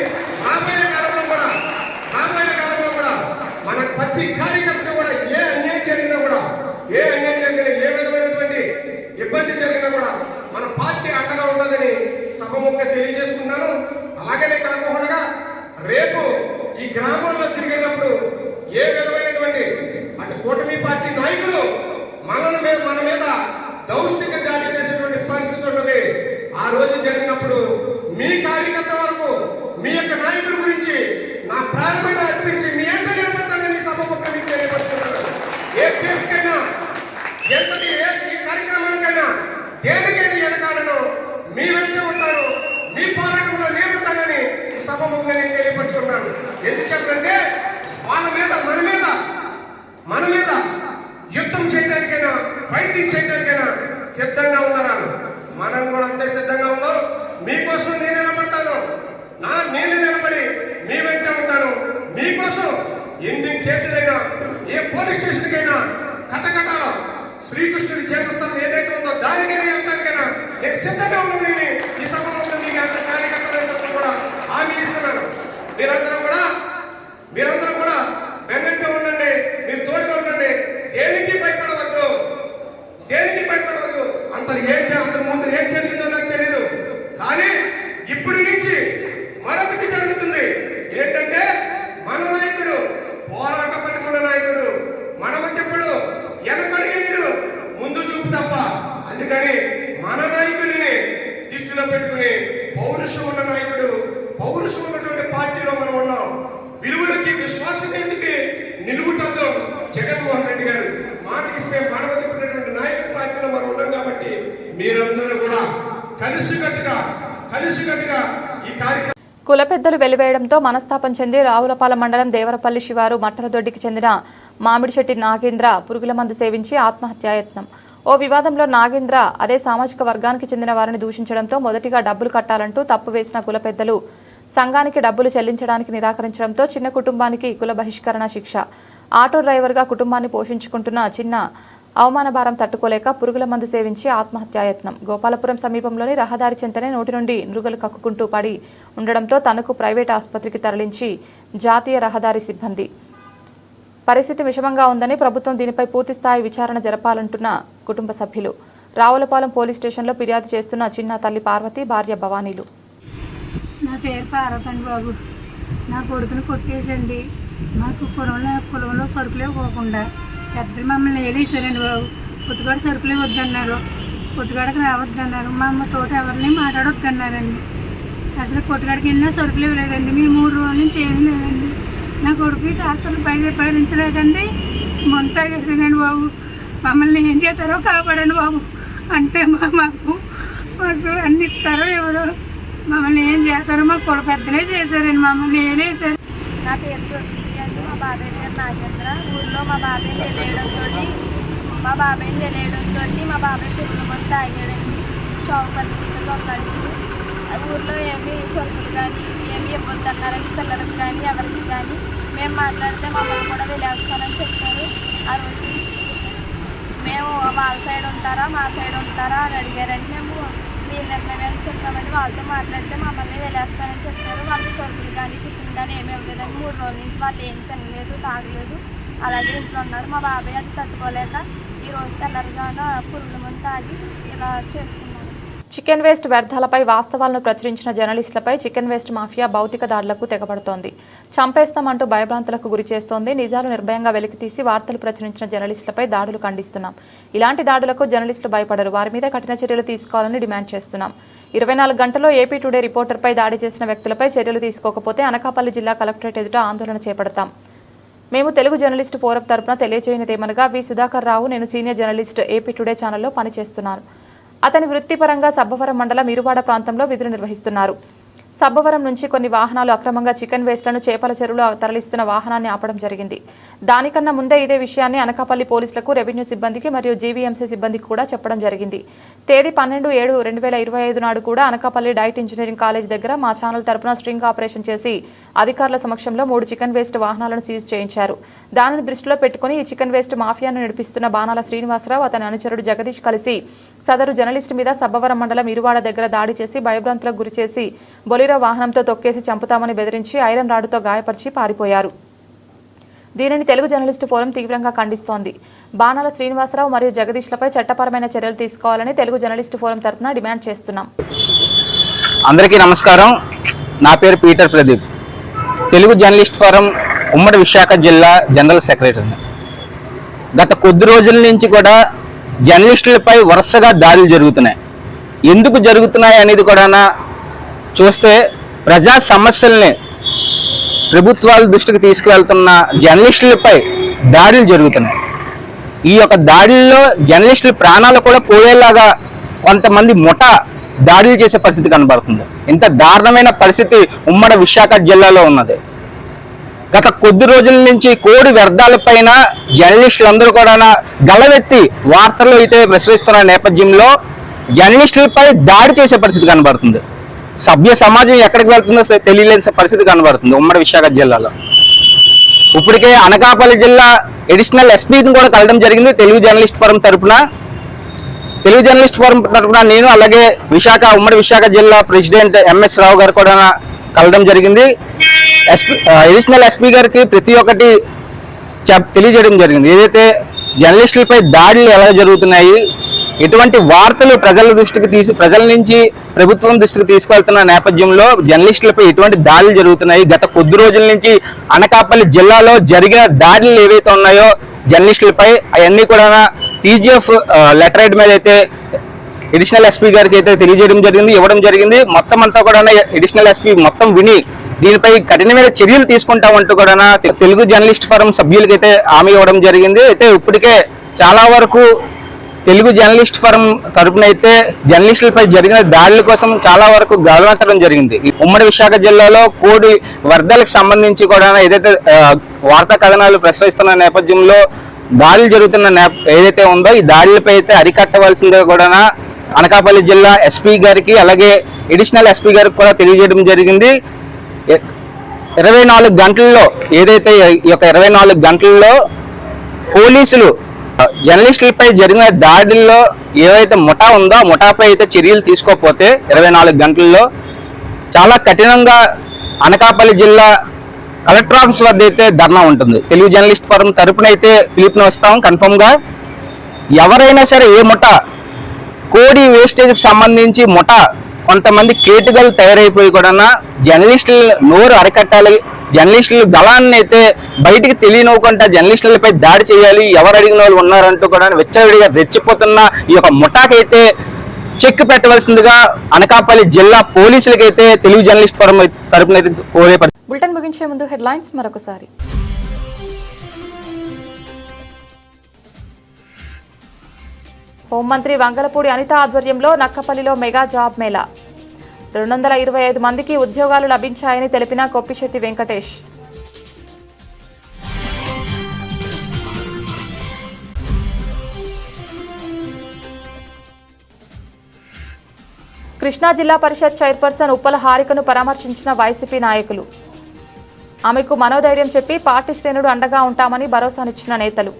రాబోయే కాలంలో కూడా మన ప్రతి కార్యకర్తకి కూడా ఏ అన్యాయం జరిగినా ఏ విధమైనటువంటి ఇబ్బంది జరిగినా కూడా మన పార్టీ అండగా ఉన్నదని సభముఖంగా తెలియజేసుకున్నాను. అలాగనే కాకుండా రేపు ఈ గ్రామాల్లో తిరిగేటప్పుడు ఏ విధమైనటువంటి అటు కూటమి పార్టీ నాయకులు మన మీద దౌష్టిక దాడి చేసేటువంటి పరిస్థితి ఉంటుంది. ఆ రోజు జరిగినప్పుడు మీ కార్యకర్త వరకు మీ యొక్క నాయకుల గురించి నా ప్రాణమైన అర్పించి మీ ఎంట నిలబడతానని సభముఖంగా తెలియపరుచుకున్నాను. ఏ కేసుకైనా ఎంతటి ఏ కార్యక్రమానికైనా దేనికైనా వెనకాడను, మీ వెంట ఉంటాను, మీ పోరాటంలో నేనుంటానని ఈ సభముఖంగా నేను తెలియపరుచుకున్నాను. ఎందుకంటే వాళ్ళ మీద మన మీద యుద్ధం చేయడానికైనా ఫైటింగ్ చేయడానికైనా సిద్ధంగా ఉన్నారా? మనం కూడా అంతే సిద్ధంగా ఉందాం. మీకోసం నేను నిలబడతాను. నేను నిలబడి మీ వెంట ఉంటాను. మీకోసం ఎన్ని కేసులైనా ఏ పోలీస్ స్టేషన్కైనా కటకటాల శ్రీకృష్ణుడి జన్మస్థలం ఏదైతే ఉందో దానికైనా వెళ్తానికైనా నేను సిద్ధంగా ఉన్నానని ఈ సభలో మీకు అంత కార్యకర్తలందరూ కూడా హామీ ఇస్తున్నాను. మీరందరూ కూడా వెన్నట్టు ఉండండి, మీరు తోడుగా ఉండండి. దేనికి భయపడవద్దు. అంతకు ముందు ఏం జరిగిందో నాకు తెలియదు, కానీ ఇప్పటి నుంచి మరొకటి జరుగుతుంది. పౌరుషం ఉన్న నాయకుడు, పౌరుషం ఉన్నటువంటి పార్టీలో మనం ఉన్నాం. విలువలకి విశ్వాసనీయతకి నిలువుటద్దం జగన్మోహన్ రెడ్డి గారు. మాట ఇస్తే మాట చెప్పినటువంటి నాయకుల పార్టీలో మనం ఉన్నాం కాబట్టి మీరందరూ కూడా కలిసికట్టుగా ఈ కార్యక్రమం. కుల పెద్దలు వెలివేయడంతో మనస్తాపం చెంది రావులపాలెం మండలం దేవరపల్లి శివారు మట్టలదొడ్డికి చెందిన మామిడిశెట్టి నాగేంద్ర పురుగుల మందు సేవించి ఆత్మహత్యాయత్నం. ఓ వివాదంలో నాగేంద్ర అదే సామాజిక వర్గానికి చెందిన వారిని దూషించడంతో మొదటిగా డబ్బులు కట్టాలంటూ తప్పు వేసిన కుల పెద్దలు సంఘానికి డబ్బులు చెల్లించడానికి నిరాకరించడంతో చిన్న కుటుంబానికి కుల బహిష్కరణ శిక్ష. ఆటో డ్రైవర్గా కుటుంబాన్ని పోషించుకుంటున్న చిన్న అవమాన భారం తట్టుకోలేక పురుగుల మందు సేవించి ఆత్మహత్యాయత్నం. గోపాలపురం సమీపంలోని రహదారి చెంతనే నోటి నుండి నురుగలు కక్కుకుంటూ పడి ఉండడంతో తనకు ప్రైవేట్ ఆసుపత్రికి తరలించి జాతీయ రహదారి సిబ్బంది. పరిస్థితి విషమంగా ఉందని ప్రభుత్వం దీనిపై పూర్తిస్థాయి విచారణ జరపాలంటున్న కుటుంబ సభ్యులు. రావులపాలెం పోలీస్ స్టేషన్లో ఫిర్యాదు చేస్తున్న చిన్న తల్లి పార్వతి, భార్య భవానీలు. నా పేరు పార్వతండి బాబు. నా కొడుకుని కొట్టేసండి. మాకు కులంలో సరుకులే పోకుండా పెద్దలు మమ్మల్ని ఏలేసారండి బాబు. పుట్టుగాడ సరుకులే వద్దన్నారు, పుట్టుగాడకి రావద్దన్నారు, మా అమ్మ తోట ఎవరిని మాట్లాడొద్దన్నారండి. అసలు కొట్టుగాడికి వెళ్ళినా సరుకులు ఇవ్వలేదండి. మేము 3 రోజుల నుంచి ఏమీ లేదండి. నా కొడుకు అసలు భరించలేదండి. మొంత చేసానండి బాబు. మమ్మల్ని ఏం చేస్తారో కాపాడండి బాబు. అంతే మాకు అన్ని ఇస్తారో ఎవరో మమ్మల్ని ఏం చేస్తారో మా కుల పెద్దలే చేశారండి. మమ్మల్ని ఏలేసారు. నా పేరు జ్యోతిశ్రీ అండి. మా బాబాయ్ పేరు నాగేంద్ర. ఊళ్ళో మా బాబాయ్ తెలియడంతో మా బాబాయ్ పురుగుల మందు తాగాడండి. చావు పరిస్థితుల్లో ఉన్నాడు. ఊళ్ళో ఏమి సరుకులు కానీ ఏమి ఇవ్వద్దన్నారని పిల్లలకు కానీ ఎవరికి కానీ. మేము మాట్లాడితే మమ్మల్ని కూడా వెళ్ళేస్తానని చెప్పారు. ఆ రోజు మేము వాళ్ళ సైడ్ ఉంటారా మా సైడ్ ఉంటారా అని అడిగారని మేము మీ నిర్ణయం చెప్పామని వాళ్ళతో మాట్లాడితే మమ్మల్ని వెళ్ళేస్తానని చెప్పారు. వాళ్ళకి సరుకులు కానీ టిఫిన్ కానీ ఏమి ఇవ్వలేదని 3 రోజుల నుంచి వాళ్ళు ఏం తినలేదు, తాగలేదు, అలాగే ఇంట్లో ఉన్నారు. మా బాబాయ్ అది తట్టుకోలేక ఈరోజు తెల్లరిగాను పురుగుల మందు తాగి ఇలా చేసుకున్నారు. చికెన్ వేస్ట్ వ్యర్థాలపై వాస్తవాలను ప్రచురించిన జర్నలిస్టులపై చికెన్ వేస్ట్ మాఫియా భౌతిక దాడులకు తెగబడుతోంది. చంపేస్తామంటూ భయభ్రాంతులకు గురి చేస్తోంది. నిజాలు నిర్భయంగా వెలికితీసి వార్తలు ప్రచురించిన జర్నలిస్టులపై దాడులు ఖండిస్తున్నాం. ఇలాంటి దాడులకు జర్నలిస్టులు భయపడరు. వారి మీద కఠిన చర్యలు తీసుకోవాలని డిమాండ్ చేస్తున్నాం. 24 గంటల్లో ఏపీ టుడే రిపోర్టర్పై దాడి చేసిన వ్యక్తులపై చర్యలు తీసుకోకపోతే అనకాపల్లి జిల్లా కలెక్టరేట్ ఎదుట ఆందోళన చేపడతాం. మేము తెలుగు జర్నలిస్టు ఫోరం తరపున తెలియజేయనిదేమనగా వి సుధాకర్ రావు, నేను సీనియర్ జర్నలిస్ట్ ఏపీ టుడే ఛానల్లో పనిచేస్తున్నాను. అతని వృత్తిపరంగా సబ్బవరం మండలం ఇరువాడ ప్రాంతంలో విధులు నిర్వహిస్తున్నారు. సబ్బవరం నుంచి కొన్ని వాహనాలు అక్రమంగా చికెన్ వేస్ట్లను చేపల చెరువులో తరలిస్తున్న వాహనాన్ని ఆపడం జరిగింది. దానికన్నా ముందే ఇదే విషయాన్ని అనకాపల్లి పోలీసులకు, రెవెన్యూ సిబ్బందికి మరియు జీవీఎంసీ సిబ్బందికి కూడా చెప్పడం జరిగింది. తేదీ 12/7/2025 నాడు కూడా అనకాపల్లి డైట్ ఇంజనీరింగ్ కాలేజ్ దగ్గర మా ఛానల్ తరపున స్ట్రింగ్ ఆపరేషన్ చేసి అధికారుల సమక్షంలో 3 చికెన్ వేస్ట్ వాహనాలను సీజ్ చేయించారు. దానిని దృష్టిలో పెట్టుకుని ఈ చికెన్ వేస్ట్ మాఫియాను నడిపిస్తున్న బాణాల శ్రీనివాసరావు, అతని అనుచరుడు జగదీష్ కలిసి సదరు జర్నలిస్టు మీద సబ్బవరం మండలం ఇరువాడ దగ్గర దాడి చేసి భయభ్రాంతులకు గురిచేసి బొలిరో వాహనంతో తొక్కేసి చంపుతామని బెదిరించి ఐరన్ రాడ్డుతో గాయపరిచి పారిపోయారు. దీనిని తెలుగు జర్నలిస్టు ఫోరం తీవ్రంగా ఖండిస్తోంది. బాణాల శ్రీనివాసరావు మరియు జగదీష్లపై చట్టపరమైన చర్యలు తీసుకోవాలని తెలుగు జర్నలిస్టు ఫోరం తరఫున డిమాండ్ చేస్తున్నాం. అందరికీ నమస్కారం. నా పేరు Peter Pradeep. Telugu journalist forum ఉమ్మడి విశాఖ జిల్లా జనరల్ సెక్రటరీ. గత కొద్ది రోజుల నుంచి కూడా జర్నలిస్టులపై వరుసగా దాడులు జరుగుతున్నాయి. ఎందుకు జరుగుతున్నాయి అనేది కూడా చూస్తే ప్రజా సమస్యల్ని ప్రభుత్వాల దృష్టికి తీసుకువెళ్తున్న జర్నలిస్టులపై దాడులు జరుగుతున్నాయి. ఈ యొక్క దాడుల్లో జర్నలిస్టుల ప్రాణాలు కూడా పోయేలాగా కొంతమంది ముఠా దాడులు చేసే పరిస్థితి కనబడుతుంది. ఇంత దారుణమైన పరిస్థితి ఉమ్మడి విశాఖ జిల్లాలో ఉన్నది. గత కొద్ది రోజుల నుంచి కోడి వ్యర్థాలపైన జర్నలిస్టులందరూ కూడా గలవెత్తి వార్తలు అయితే ప్రశ్నిస్తున్న నేపథ్యంలో జర్నలిస్టులపై దాడి చేసే పరిస్థితి కనబడుతుంది. సభ్య సమాజం ఎక్కడికి వెళ్తుందో తెలియలేని పరిస్థితి కనబడుతుంది ఉమ్మడి విశాఖ జిల్లాలో. ఇప్పటికే అనకాపల్లి జిల్లా అడిషనల్ ఎస్పీని కూడా కలవడం జరిగింది. తెలుగు జర్నలిస్ట్ ఫోరం తరఫున నేను, అలాగే ఉమ్మడి విశాఖ జిల్లా ప్రెసిడెంట్ ఎంఎస్ రావు గారు కూడా కలవడం జరిగింది. అడిషనల్ ఎస్పీ గారికి ప్రతి ఒక్కటి తెలియజేయడం జరిగింది. ఏదైతే జర్నలిస్టులపై దాడులు ఎలా జరుగుతున్నాయి, ఎటువంటి వార్తలు ప్రజల నుంచి ప్రభుత్వం దృష్టికి తీసుకెళ్తున్న నేపథ్యంలో జర్నలిస్టులపై ఎటువంటి దాడులు జరుగుతున్నాయి, గత కొద్ది రోజుల నుంచి అనకాపల్లి జిల్లాలో జరిగిన దాడులు ఏవైతే ఉన్నాయో జర్నలిస్టులపై అవన్నీ కూడా టీజీఎఫ్ లెటర్ హెడ్ మీద అయితే అడిషనల్ ఎస్పీ గారికి అయితే తెలియజేయడం జరిగింది, ఇవ్వడం జరిగింది. మొత్తం అంతా కూడా అడిషనల్ ఎస్పీ మొత్తం విని దీనిపై కఠినమైన చర్యలు తీసుకుంటామంటూ కూడా తెలుగు జర్నలిస్ట్ ఫోరం సభ్యులకైతే హామీ ఇవ్వడం జరిగింది. అయితే ఇప్పటికే చాలా వరకు తెలుగు జర్నలిస్ట్ ఫోరం తరపున అయితే జర్నలిస్టులపై జరిగిన దాడుల కోసం చాలా వరకు గమనించడం జరిగింది. ఉమ్మడి విశాఖ జిల్లాలో కోడి వరదలకు సంబంధించి కూడా ఏదైతే వార్తా కథనాలు ప్రశ్నిస్తున్న నేపథ్యంలో దాడులు జరుగుతున్న ఏదైతే ఉందో ఈ దాడులపై అయితే అరికట్టవలసిందిగా కూడా అనకాపల్లి జిల్లా ఎస్పీ గారికి అలాగే అడిషనల్ ఎస్పీ గారికి కూడా తెలియజేయడం జరిగింది. 24 గంటల్లో ఏదైతే ఈ యొక్క 24 గంటల్లో పోలీసులు జర్నలిస్టులపై జరిగిన దాడుల్లో ఏవైతే ముఠా ఉందో ఆ ముఠాపై అయితే చర్యలు తీసుకోకపోతే 24 గంటల్లో చాలా కఠినంగా అనకాపల్లి జిల్లా కలెక్టర్ ఆఫీస్ వద్ద అయితే ధర్నా ఉంటుంది. తెలుగు జర్నలిస్ట్ ఫోరం తరపున అయితే పిలుపునిస్తాం. కన్ఫర్మ్గా ఎవరైనా సరే ఏ ముఠా కోడి వేస్టేజ్కి సంబంధించి ముఠా కొంతమంది కేటుగలు తయారైపోయి కూడా జర్నలిస్టులు నోరు అరికట్టాలి, జర్నలిస్టులు దళాన్ని అయితే బయటికి తెలియనివ్వకుండా జర్నలిస్టులపై దాడి చేయాలి, ఎవరు అడిగిన వాళ్ళు ఉన్నారంటూ కూడా వెచ్చవిడిగా రెచ్చిపోతున్న ఈ యొక్క ముఠాకైతే చెక్ పెట్టవలసిందిగా అనకాపల్లి జిల్లా పోలీసులకైతే తెలుగు జర్నలిస్ట్ ఫోరం తరపున కోరే. బులెటిన్ ముగించే ముందు హెడ్లైన్స్ మరొకసారి. హోంమంత్రి వంగలపూడి అనిత ఆధ్వర్యంలో నక్కపల్లిలో మెగా జాబ్ మేళా 225 మందికి ఉద్యోగాలు లభించాయని తెలిపిన కొప్పిశెట్టి వెంకటేష్. కృష్ణా జిల్లా పరిషత్ చైర్పర్సన్ ఉప్పల హారికను పరామర్శించిన వైసీపీ నాయకులు. ఆమెకు మనోధైర్యం చెప్పి పార్టీ శ్రేణులు అండగా ఉంటామని భరోసానిచ్చిన నేతలు.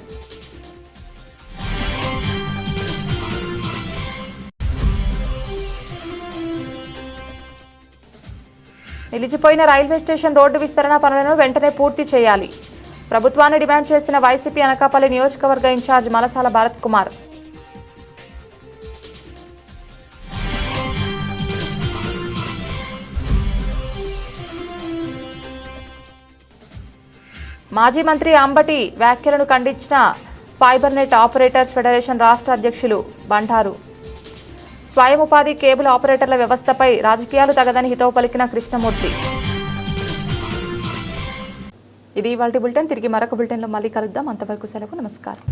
నిలిచిపోయిన రైల్వే స్టేషన్ రోడ్డు విస్తరణ పనులను వెంటనే పూర్తి చేయాలి. ప్రభుత్వాన్ని డిమాండ్ చేసిన వైసీపీ అనకాపల్లి నియోజకవర్గ ఇన్ఛార్జ్ మలసాల భారత్ కుమార్. మాజీ మంత్రి అంబటి వ్యాఖ్యలను ఖండించిన ఫైబర్ నెట్ ఆపరేటర్స్ ఫెడరేషన్ రాష్ట్ర అధ్యక్షులు బండారు. స్వయం ఉపాధి కేబుల్ ఆపరేటర్ల వ్యవస్థపై రాజకీయాలు తగదని హితవు పలికిన కృష్ణమూర్తి. ఇది ఇవాల్టి బులెటిన్. తిరిగి మరొక బులెటిన్లో మళ్ళీ కలుద్దాం. అంతవరకు సెలవు. నమస్కారం.